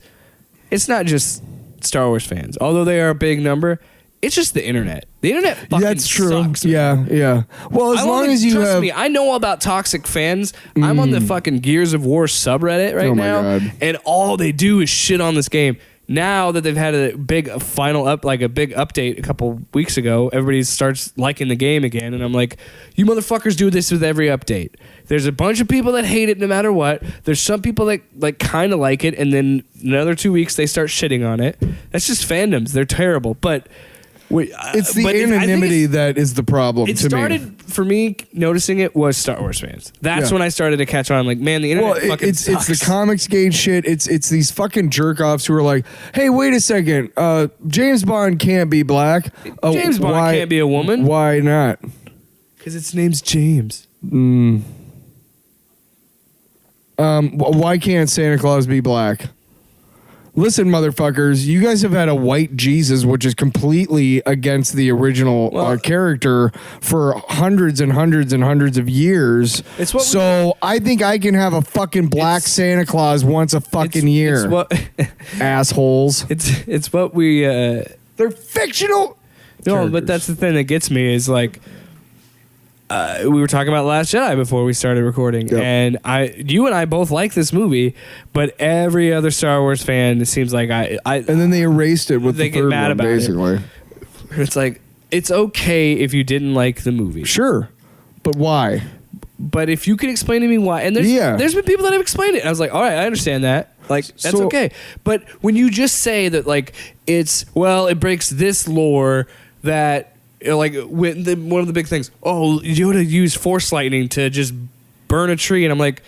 Star Wars fans, although they are a big number. It's just the internet. The internet fucking That's true. sucks, man. Yeah. Well, as I long only- as you trust have. me, I know all about toxic fans. I'm on the fucking Gears of War subreddit right Oh my now, God. and all they do is shit on this game. Now that they've had a big final big update a couple weeks ago, everybody starts liking the game again, and I'm like, you motherfuckers do this with every update. There's a bunch of people that hate it no matter what. There's some people that like kind of like it, and then another 2 weeks they start shitting on it. That's just fandoms. They're terrible, but. It's the but I think anonymity that is the problem it to me. started for me noticing it was Star Wars fans. That's Yeah. when I started to catch on. Like, man, the internet Well, fucking it's sucks. the Comicsgate shit. It's these fucking jerk offs who are like, hey, wait a second, James Bond can't be black. James Bond why- can't be a woman Why not? because its name's James. Why can't Santa Claus be black? Listen, motherfuckers, you guys have had a white Jesus, which is completely against the original character for hundreds and hundreds and hundreds of years. It's what we- so I think I can have a fucking black Santa Claus once a fucking year. It's what Assholes. it's what we. They're fictional. No, characters. but that's the thing that gets me is like. We were talking about Last Jedi before we started recording, Yep. and you and I both like this movie, but every other Star Wars fan, it seems like And then they erased it with They the get third mad one, about it. basically. it's like it's okay if you didn't like the movie. Sure, but why? But if you could explain to me why, and there's been people that have explained it, and I was like, all right, I understand that. Like, that's So- okay. But when you just say that, like, it breaks this lore that, like, one of the big things, Yoda used Force lightning to just burn a tree, and I'm like,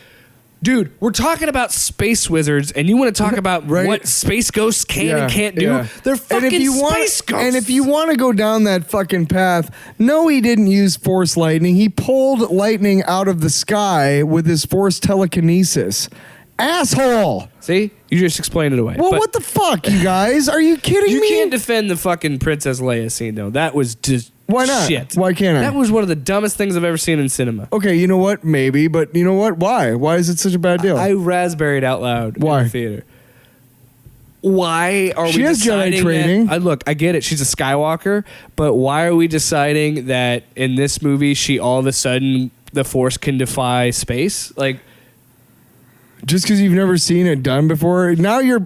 dude, we're talking about space wizards, and you want to talk about Right. what space ghosts can and can't do? yeah. They're fucking space ghosts. And if you want to go down that fucking path, no, he didn't use force lightning. He pulled lightning out of the sky with his force telekinesis. Asshole. See? You just explained it away. Well, But what the fuck, you guys? Are you kidding you me? can't defend the fucking Princess Leia scene, though. That was just Why not? shit. Why can't I? That was one of the dumbest things I've ever seen in cinema. Okay, you know what? Maybe, but you know what? Why? Why is it such a bad deal? I raspberried out loud Why? in the theater. Why are She we has Jedi deciding training. Look, I get it. She's a Skywalker, but why are we deciding that in this movie she all of a sudden the Force can defy space? Like, Just because you've never seen it done before, now you're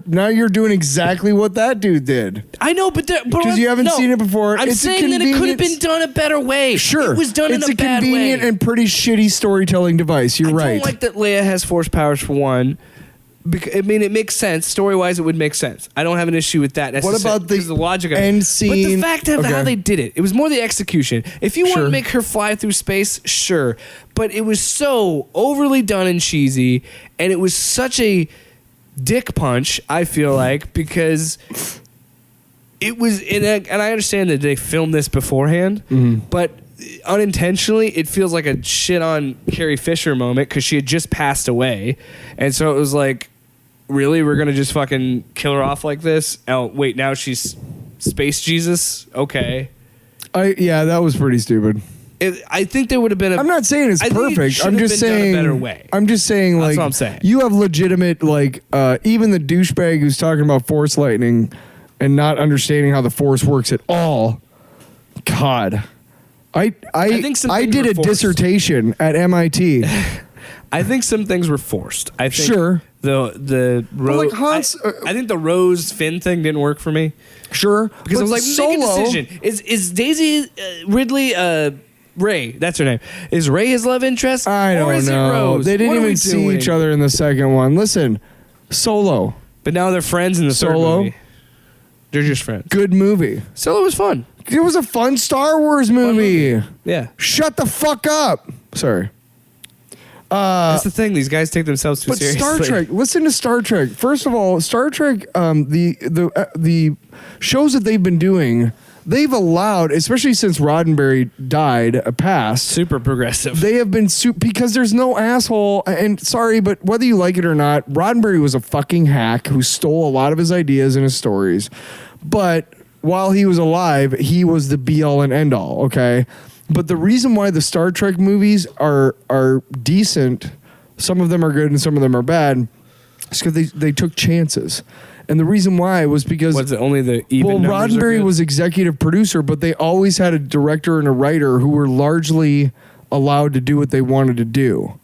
doing exactly what that dude did. I know, but Because you haven't seen it before. I'm It's a saying that it could have been convenience. done a better way. Sure, it was done it's in a bad way. convenient and pretty shitty storytelling device. You're I right. don't like that Leia has force powers for one. I mean, it makes sense story wise. It would make sense. I don't have an issue with that. What about because the logic of end it. But the scene? fact of Okay. how they did it, it was more the execution. If you want Sure. to make her fly through space, sure, but it was so overly done and cheesy, and it was such a dick punch. I feel like because it was and I understand that they filmed this beforehand, but unintentionally it feels like a shit on Carrie Fisher moment because she had just passed away, and so it was like, really, we're gonna just fucking kill her off like this? Oh wait, now she's space Jesus? Okay. That was pretty stupid. I think there would have been a I'm not saying it's I think it perfect. should I'm have just been done a saying better way. I'm just saying That's like what I'm saying. you have legitimate like even the douchebag who's talking about force lightning and not understanding how the force works at all. God. I think some things did were a forced. dissertation at MIT. I think some things were forced. I think Sure. the like Rose. Hans- I think the Rose Finn thing didn't work for me Sure. because I was but like, Solo, make a decision. Is Daisy Ridley Ray? That's her name. Is Ray his love interest? I or don't is know. It Rose? They didn't What are we even see doing? each other in the second one. Listen, Solo, But now they're friends in the third Solo? movie. They're just friends. good movie. Solo was fun. It was a fun Star Wars movie. Yeah. Shut the fuck up. Sorry. That's the thing. These guys take themselves too But seriously. Star Trek, listen to Star Trek. First of all, Star Trek, the shows that they've been doing, they've allowed, especially since Roddenberry passed. Super progressive. They have been because there's no asshole. And sorry, but whether you like it or not, Roddenberry was a fucking hack who stole a lot of his ideas and his stories. But while he was alive, he was the be all and end all. Okay, but the reason why the Star Trek movies are decent, some of them are good and some of them are bad, is because they took chances. And the reason why was because Was it only the even numbers are Roddenberry good? was executive producer, but they always had a director and a writer who were largely allowed to do what they wanted to do.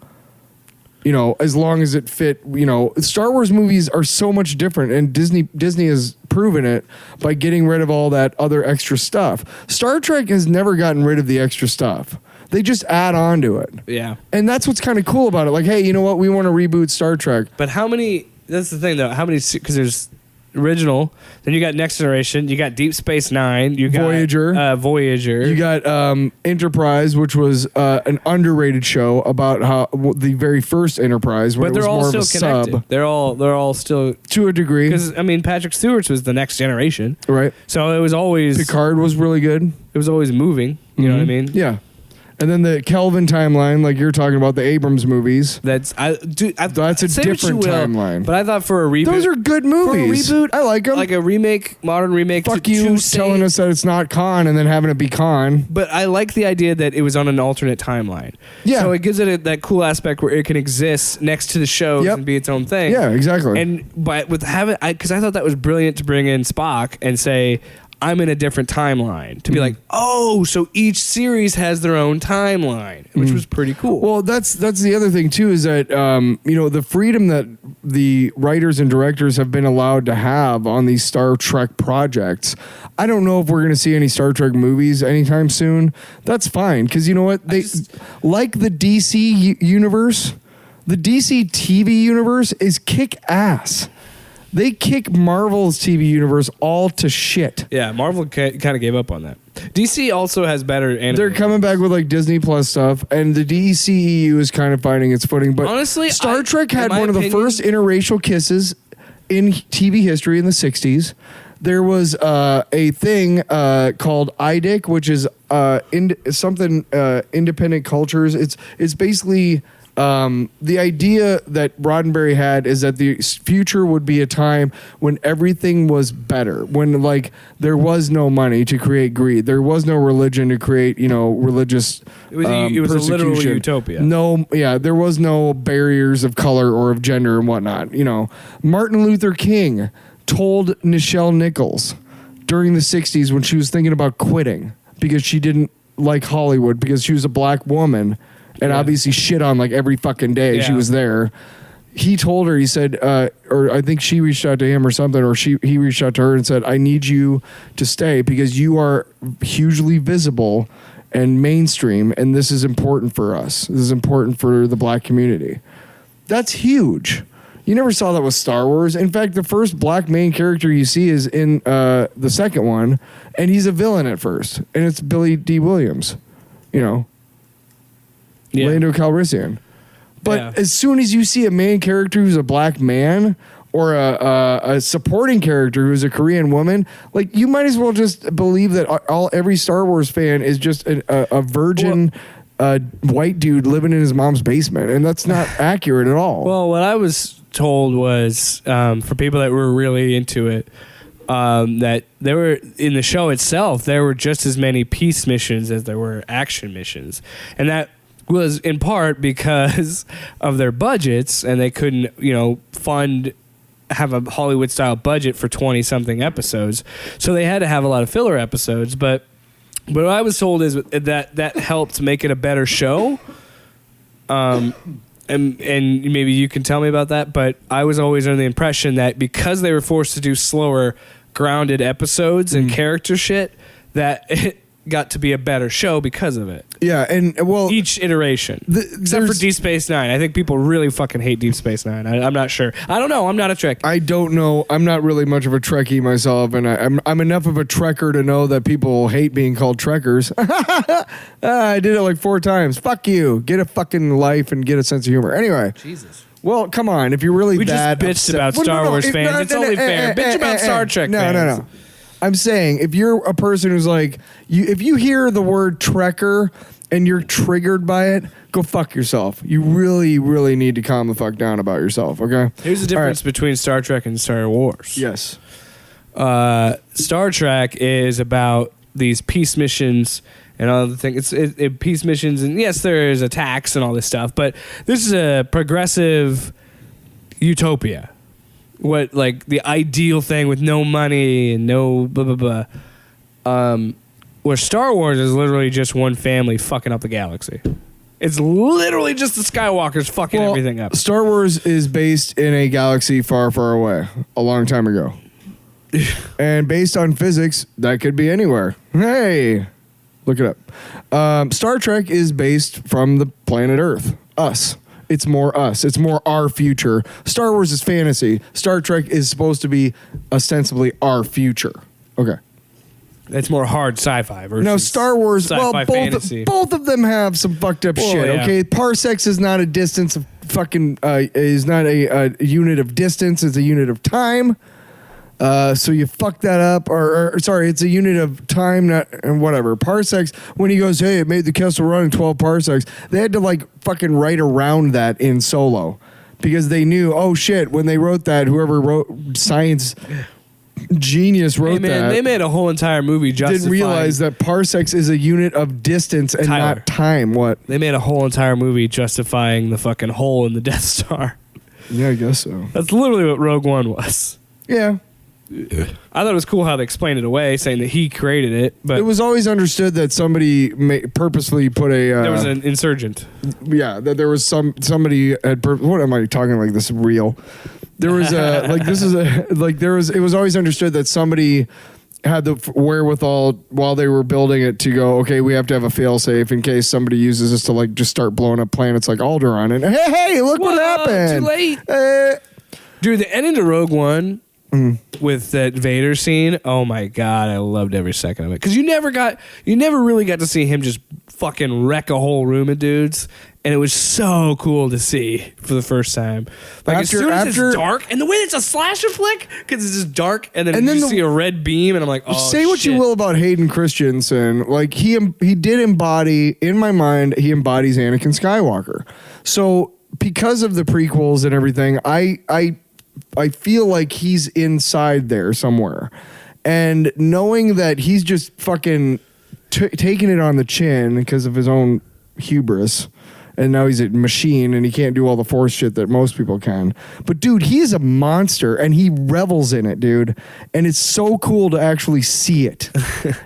You know, as long as it fit. You know, Star Wars movies are so much different, and Disney has proven it by getting rid of all that other extra stuff. Star Trek has never gotten rid of the extra stuff. They just add on to it. Yeah. And that's what's kind of cool about it. Like, hey, you know what? We want to reboot Star Trek. But how many? That's the thing, though. How many? Because there's original, then you got Next Generation, you got Deep Space Nine, you got Voyager. You got Enterprise, which was an underrated show about how the very first Enterprise, when but it was they're all more of still a connected. sub. They're all still, To a degree. because I mean Patrick Stewart's was the Next Generation, Right. so it was always Picard was really good. it was always moving. You know what I mean? Yeah. And then the Kelvin timeline, like you're talking about, the Abrams movies. That's That's a say what you different will, timeline. But I thought for a reboot, Those are good movies. For a reboot, I like them. like a remake, modern remake. Fuck to you say- telling us that it's not Khan and then having it be Khan. But I like the idea that it was on an alternate timeline. Yeah. So it gives it that cool aspect where it can exist next to the shows Yep. and be its own thing. Yeah, exactly. And but with having, because I thought that was brilliant to bring in Spock and say, I'm in a different timeline. To be like, oh, so each series has their own timeline, which was pretty cool. Well, that's the other thing too, is that you know, the freedom that the writers and directors have been allowed to have on these Star Trek projects. I don't know if we're going to see any Star Trek movies anytime soon. That's fine, because you know what, they like the DC universe. The DC TV universe is kick ass. They kick Marvel's TV universe all to shit. yeah, Marvel kind of gave up on that. DC also has better animation. They're coming back with like Disney Plus stuff, and the DCEU is kind of finding its footing. But Honestly, Star Trek in had my one of the opinion- first interracial kisses in TV history in the 60s. There was a thing called IDIC, which is independent cultures. It's basically the idea that Roddenberry had is that the future would be a time when everything was better, when like there was no money to create greed, there was no religion to create, you know, religious It was a literal persecution. utopia. No, yeah, there was no barriers of color or of gender and whatnot. You know, Martin Luther King told Nichelle Nichols during the 60s when she was thinking about quitting because she didn't like Hollywood because she was a black woman and Yeah. obviously shit on like every fucking day she Yeah. was there. He told her, he said, or I think she reached out to him or something, or he reached out to her and said, I need you to stay because you are hugely visible and mainstream, and this is important for us. This is important for the black community. That's huge. You never saw that with Star Wars. In fact, the first black main character you see is in the second one, and he's a villain at first, and it's Billy D. Williams, you know, Yeah. Lando Calrissian. But Yeah. as soon as you see a main character who's a black man or a supporting character who's a Korean woman, like you might as well just believe that every Star Wars fan is just a virgin white dude living in his mom's basement, and that's not accurate at all. Well, what I was told was for people that were really into it, that there were in the show itself there were just as many peace missions as there were action missions, and that was in part because of their budgets, and they couldn't, you know, have a Hollywood style budget for 20 something episodes, so they had to have a lot of filler episodes. But what I was told is that helped make it a better show. And maybe you can tell me about that, but I was always under the impression that because they were forced to do slower, grounded episodes and character shit, that it got to be a better show because of it. yeah, and well, Each iteration. Except for there's- Deep Space Nine. I think people really fucking hate Deep Space Nine. I'm not sure. I don't know. I'm not a Trekkie. I don't know. I'm not really much of a Trekkie myself, and I'm enough of a Trekker to know that people hate being called Trekkers. I did it like 4 times. Fuck you. Get a fucking life and get a sense of humor. Anyway. Jesus. Well, come on. If you're really We just that bitched upset- about Well, Star Wars fans. It's only fair. Bitch about Star Trek no, fans. No. I'm saying if you're a person who's like, if you hear the word Trekker and you're triggered by it, go fuck yourself. You really, really need to calm the fuck down about yourself, okay? Here's the difference between Star Trek and Star Wars. Yes. Star Trek is about these peace missions and all the things. It's peace missions, and yes, there is attacks and all this stuff, but this is a progressive utopia. What, like, the ideal thing with no money and no blah blah blah. Where Star Wars is literally just one family fucking up the galaxy. It's literally just the Skywalkers fucking everything up. Star Wars is based in a galaxy far, far away, a long time ago. And based on physics, that could be anywhere. Hey, look it up. Star Trek is based from the planet Earth, us. It's more us. It's more our future. Star Wars is fantasy. Star Trek is supposed to be ostensibly our future. Okay. It's more hard sci-fi versus Now, Star Wars, sci-fi fantasy. both of them have some fucked up shit, yeah. okay? Parsecs is not a distance of fucking, is not a unit of distance, it's a unit of time. So you fuck that up, or sorry, it's a unit of time, not and whatever. Parsecs, when he goes, hey, it made the Kessel Run in 12 parsecs, they had to like fucking write around that in Solo. Because they knew, oh shit, when they wrote that, whoever wrote science genius wrote that. They made a whole entire movie justifying. Didn't realize that parsecs is a unit of distance and Tyler. not time. What? They made a whole entire movie justifying the fucking hole in the Death Star. Yeah, I guess so. That's literally what Rogue One was. Yeah. I thought it was cool how they explained it away, saying that he created it, but It was always understood that somebody purposely put a. there was an insurgent. Yeah, that there was somebody had. What am I talking like this real? There was a like this is a like there was. It was always understood that somebody had the wherewithal while they were building it to go, okay, we have to have a failsafe in case somebody uses this to like just start blowing up planets like Alderaan. And hey, look what happened! Too late, Eh. dude. The ending to Rogue One. With that Vader scene, oh my god, I loved every second of it. Because you never really got to see him just fucking wreck a whole room of dudes, and it was so cool to see for the first time. Like as soon as it's dark, and the way it's a slasher flick, because it's just dark, and then you see a red beam, and I'm like, oh, say what you will about Hayden Christensen, like he did embody in my mind. He embodies Anakin Skywalker. So because of the prequels and everything, I feel like he's inside there somewhere. And knowing that he's just fucking taking it on the chin because of his own hubris. And now he's a machine and he can't do all the force shit that most people can. But dude, he is a monster and he revels in it, dude. And it's so cool to actually see it.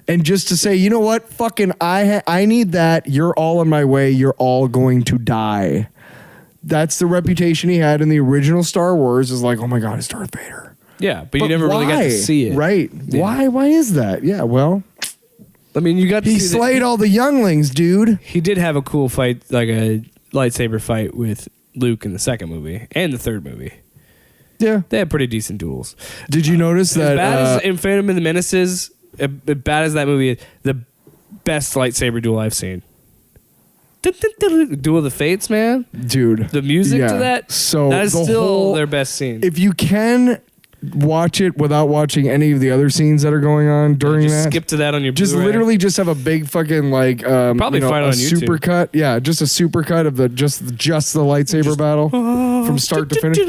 And just to say, you know what? Fucking I need that. You're all in my way. You're all going to die. That's the reputation he had in the original Star Wars, is like, oh my God, it's Darth Vader. Yeah, but you never really got to see it. Right. Yeah. Why is that? Yeah, well, I mean, you got to he see slayed all the younglings, dude. He did have a cool fight, like a lightsaber fight with Luke in the second movie and the third movie. Yeah. They had pretty decent duels. Did you notice that? As bad as in Phantom of the Menace is, as bad as that movie is, the best lightsaber duel I've seen. Duel of the Fates, man. Dude. The music to that, so that is still their best scene. If you can watch it without watching any of the other scenes that are going on during just that. Skip to that on your Just Blu-ray. literally just have a big fucking like probably find it on YouTube. super cut. Yeah, just a super cut of the just the lightsaber battle from start to finish.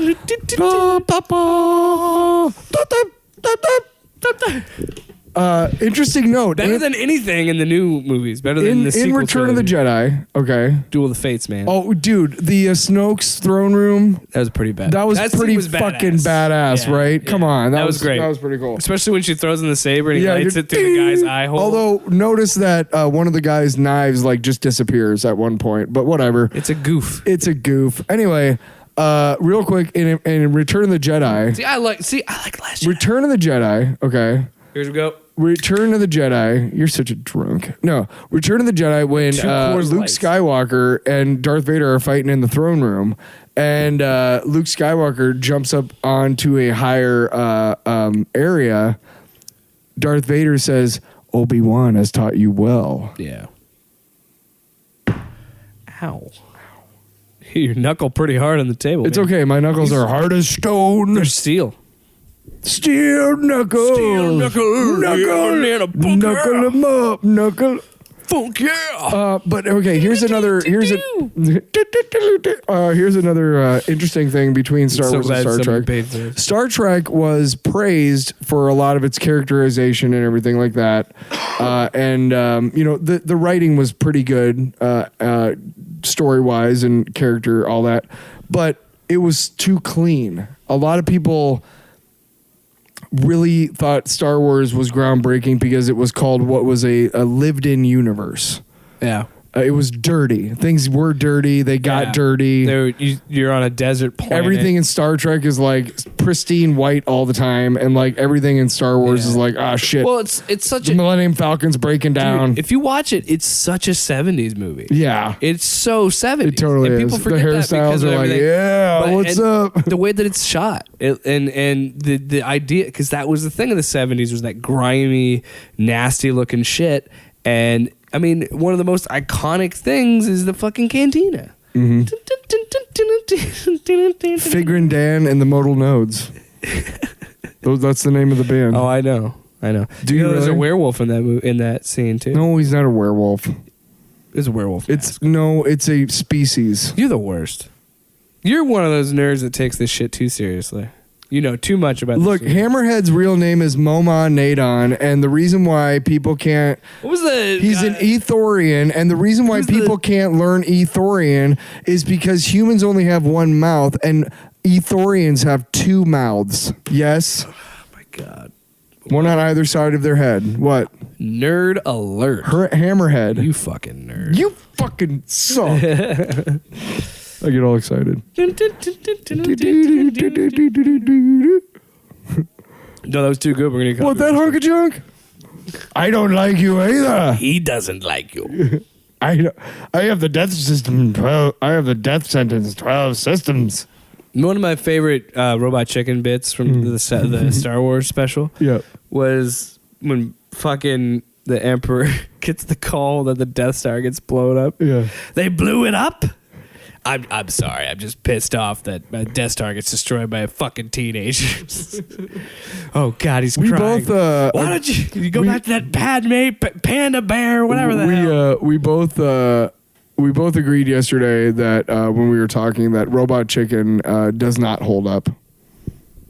Interesting note. Better than anything in the new movies. Better than the sequel in Return of the Jedi. Okay. Duel of the Fates, man. Oh, dude, the Snoke's throne room. That was pretty bad. That was pretty fucking badass, yeah, right? yeah. Come on, that was great. That was pretty cool. Especially when she throws in the saber and he lights it through the guy's eye hole. Although notice that one of the guy's knives like just disappears at one point, but whatever. It's a goof. It's a goof. Anyway, real quick in Return of the Jedi. See, I like Last Jedi. Return of the Jedi. Okay. Here we go. Return of the Jedi. You're such a drunk. No, Return of the Jedi when Luke Skywalker and Darth Vader are fighting in the throne room, and Luke Skywalker jumps up onto a higher area. Darth Vader says, "Obi-Wan has taught you well." Yeah. Ow. Your knuckle pretty hard on the table. It's man. okay. My knuckles are hard as stone. They're steel. Steel knuckles. Steel knuckle. Knuckle. Knuckle them up. Knuckle. Funk yeah. But okay, here's another here's another interesting thing between Star Wars and Star Trek. Star Trek was praised for a lot of its characterization and everything like that, and the writing was pretty good, story wise and character, all that, but it was too clean. A lot of people really thought Star Wars was groundbreaking because it was called what was a lived-in universe. Yeah. It was dirty. Things were dirty. They got dirty. You're on a desert planet. Everything in Star Trek is like pristine white all the time, and like everything in Star Wars is like, ah, shit. Well, it's such the Millennium Falcon's breaking down. Dude, if you watch it, it's such a 70s movie. Yeah. It's so 70s. It totally and is. People forget the that hairstyles are like, everything. yeah, what's up? The way that it's shot, and the idea, because that was the thing in the 70s, was that grimy, nasty looking shit. And I mean, one of the most iconic things is the fucking cantina. Mm-hmm. Figrin Dan and the Modal Nodes. That's the name of the band. Oh, I know. Do you know there's a really? werewolf in that scene too? No, he's not a werewolf. There's a werewolf. It's a species. You're the worst. You're one of those nerds that takes this shit too seriously. You know too much about Look, this. Hammerhead's real name is Moma Nadon, and the reason why people can't... What was the... He's an Ethorian, and the reason why people can't learn Ethorian is because humans only have one mouth, and Ethorians have two mouths. Yes? Oh, my God. One on either side of their head. What? Nerd alert. Hammerhead. You fucking nerd. You fucking suck. I get all excited. No, that was too good. We're gonna. What, that hunk of junk? I don't like you either. He doesn't like you. I have the death system 12. I have the death sentence 12 systems. One of my favorite Robot Chicken bits from the Star Wars special was when fucking the Emperor gets the call that the Death Star gets blown up. Yeah. They blew it up? I'm sorry. I'm just pissed off that my Death Star gets destroyed by a fucking teenager. Oh, God, he's crying. Both, why don't you go back to that Padme, Panda Bear, whatever the hell. We both agreed yesterday that when we were talking that Robot Chicken does not hold up.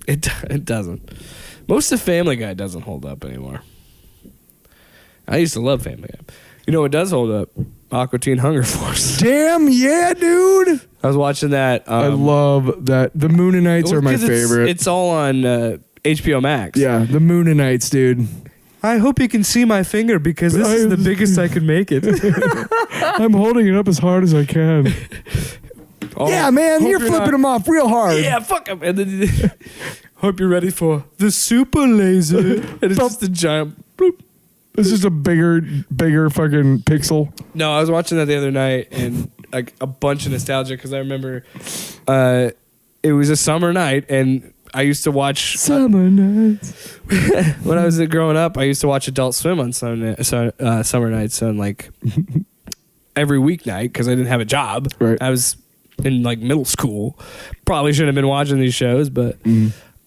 It doesn't. Most of Family Guy doesn't hold up anymore. I used to love Family Guy. You know what does hold up? Aqua Teen Hunger Force. Damn, yeah, dude. I was watching that. I love that. The Mooninites are my favorite. It's all on HBO Max. Yeah, the Mooninites, dude. I hope you can see my finger because this is the biggest I can make it. I'm holding it up as hard as I can. Oh, yeah, man, you're flipping them off real hard. Yeah, fuck them. And then, hope you're ready for the super laser. And it's just a giant bloop. It's just a bigger fucking pixel. No, I was watching that the other night and like a bunch of nostalgia because I remember it was a summer night and I used to watch summer nights. When I was growing up. I used to watch Adult Swim on summer nights on like every weeknight because I didn't have a job. Right. I was in like middle school. Probably shouldn't have been watching these shows, but.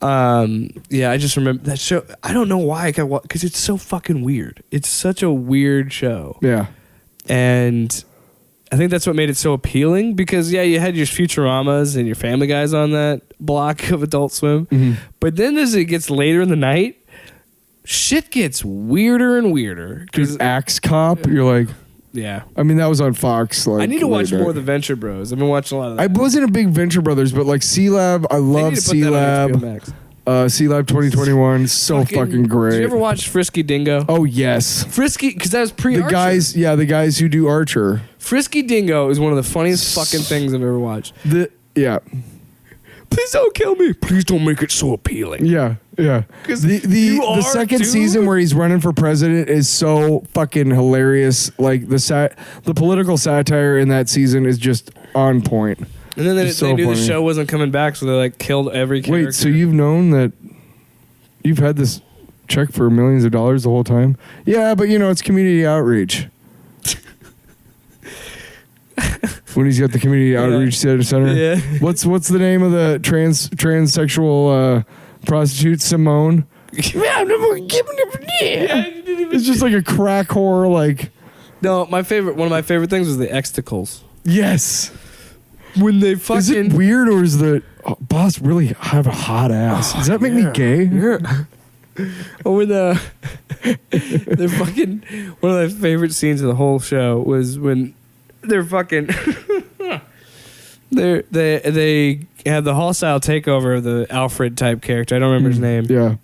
Yeah, I just remember that show. I don't know why I got because it's so fucking weird. It's such a weird show. Yeah, and I think that's what made it so appealing. Because you had your Futuramas and your Family Guys on that block of Adult Swim, but then as it gets later in the night, shit gets weirder and weirder. Because Axe Cop, you're like. Yeah, I mean that was on Fox. Like, I need to watch more of the Venture Bros. I've been watching a lot of that. I wasn't a big Venture Brothers, but like C-Lab, I love C-Lab. C-Lab 2021, so fucking great. Did you ever watch Frisky Dingo? Oh yes, Frisky, because that was pre-Archer. The guys who do Archer. Frisky Dingo is one of the funniest fucking things I've ever watched. Please don't kill me. Please don't make it so appealing. Yeah. The second season where he's running for president is so fucking hilarious. Like the political satire in that season is just on point. And then they knew the show wasn't coming back, so they like killed every character. Wait, so you've known that you've had this check for millions of dollars the whole time? Yeah, but it's community outreach. When he's got the community outreach center. Yeah. What's the name of the transsexual prostitute? Simone. Yeah, I've never given it. It's just like a crack whore, like No, one of my favorite things was the Xtacles. Yes. When they Is it weird or is the boss really have a hot ass? Does that make me gay? Yeah. Oh, when they're fucking, one of my favorite scenes of the whole show was when they're fucking they have the hostile takeover of the Alfred type character. I don't remember his name. Yeah.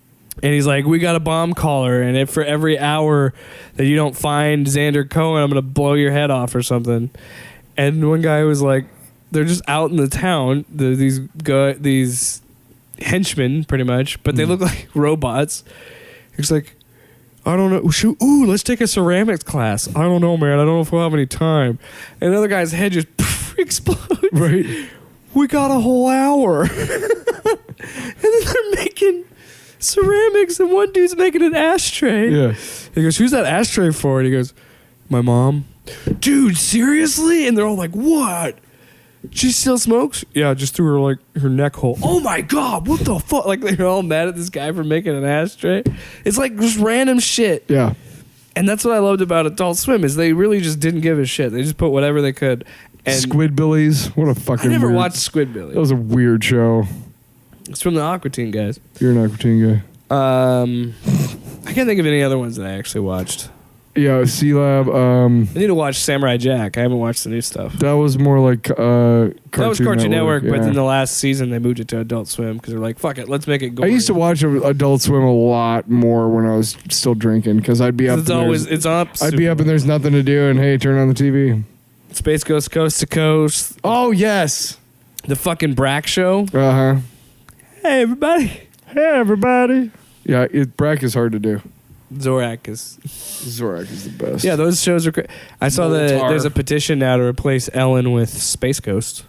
And he's like, we got a bomb caller, and if for every hour that you don't find Xander Cohen, I'm gonna blow your head off or something. And one guy was like, they're just out in the town, these henchmen, pretty much, but they look like robots. He's like, I don't know. Ooh, let's take a ceramics class. I don't know, man. I don't know if we'll have any time. And the other guy's head just explodes. Right. We got a whole hour. And then they're making ceramics, and one dude's making an ashtray. Yeah. He goes, who's that ashtray for? And he goes, my mom. Dude, seriously? And they're all like, what? She still smokes? Yeah, just through her neck hole. Oh my God, what the fuck? Like, they're all mad at this guy for making an ashtray. It's like just random shit. Yeah. And that's what I loved about Adult Swim, is they really just didn't give a shit. They just put whatever they could. And Squidbillies. What a fucking I never weird, watched Squidbillies. That was a weird show. It's from the Aqua Teen guys. You're an Aqua Teen guy. I can't think of any other ones that I actually watched. Yeah, C-Lab. I need to watch Samurai Jack. I haven't watched the new stuff. That was more like Cartoon That was Cartoon Network, yeah. but then the last season they moved it to Adult Swim because they're like, fuck it, let's make it I gory. used to watch Adult Swim a lot more when I was still drinking because I'd be up. It's up. I'd be up and there's nothing to do, and hey, turn on the TV. Space Ghost Coast to Coast. Oh yes, The fucking Brack Show. uh huh. Hey everybody. Hey everybody. Yeah, Brack is hard to do. Zorak is. Zorak is the best. Yeah, those shows are great. I saw that Moltar. there's a petition now to replace Ellen with Space Ghost.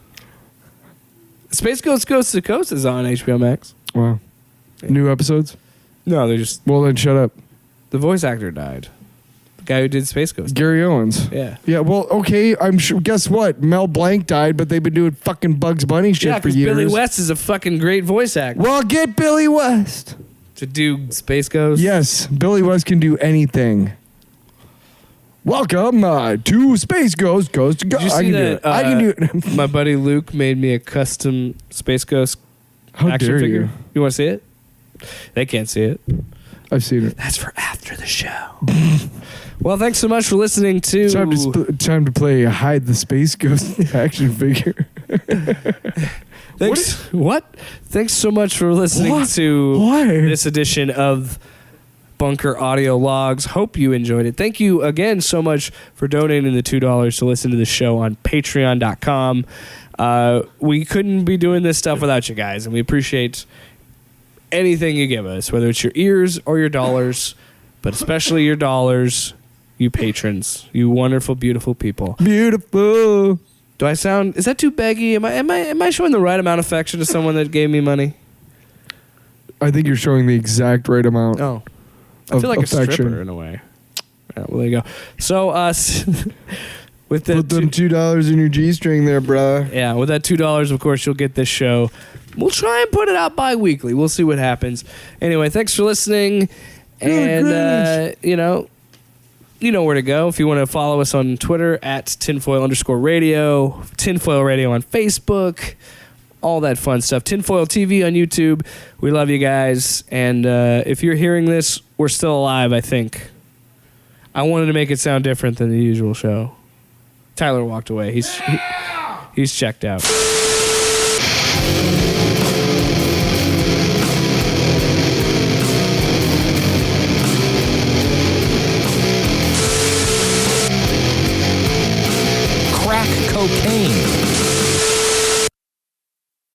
Space Ghost Coast to Coast is on HBO Max. Wow. New episodes? No, they're just Well then, shut up. the voice actor died. The guy who did Space Ghost. Gary Owens. Yeah. Yeah. Well, okay. I'm sure. Guess what? Mel Blanc died, but they've been doing fucking Bugs Bunny shit Yeah, for because years. Billy West is a fucking great voice actor. Well, get Billy West. To do Space Ghost. Yes, Billy West can do anything. Welcome to Space Ghost Coast to Did you Coast. I see can do that? it. I can do it. My buddy Luke made me a custom Space Ghost How action dare figure. you? You want to see it? They can't see it. I've seen it. That's for after the show. Well, thanks so much for listening to. Time to play Hide the Space Ghost action figure. Thanks. What? Thanks so much for listening to Why? this edition of Bunker Audio Logs. Hope you enjoyed it. Thank you again so much for donating the $2 to listen to the show on patreon.com. We couldn't be doing this stuff without you guys, and we appreciate anything you give us, whether it's your ears or your dollars, but especially your dollars, you patrons, you wonderful, beautiful people. Beautiful. Do I sound? Is that too beggy? Am I showing the right amount of affection to someone that gave me money? I think you're showing the exact right amount. Oh, I feel like affection. a stripper in a way. Yeah, well, there you go. So, with the Put them $2 in your G-string there, bruh. yeah, with that $2, of course, you'll get this show. We'll try and put it out bi-weekly. We'll see what happens. Anyway, thanks for listening, and you know where to go if you want to follow us on Twitter at tinfoil_radio, Tinfoil Radio on Facebook, all that fun stuff. Tinfoil TV on YouTube. We love you guys. And if you're hearing this, we're still alive, I think. I wanted to make it sound different than the usual show. Tyler walked away. He's checked out.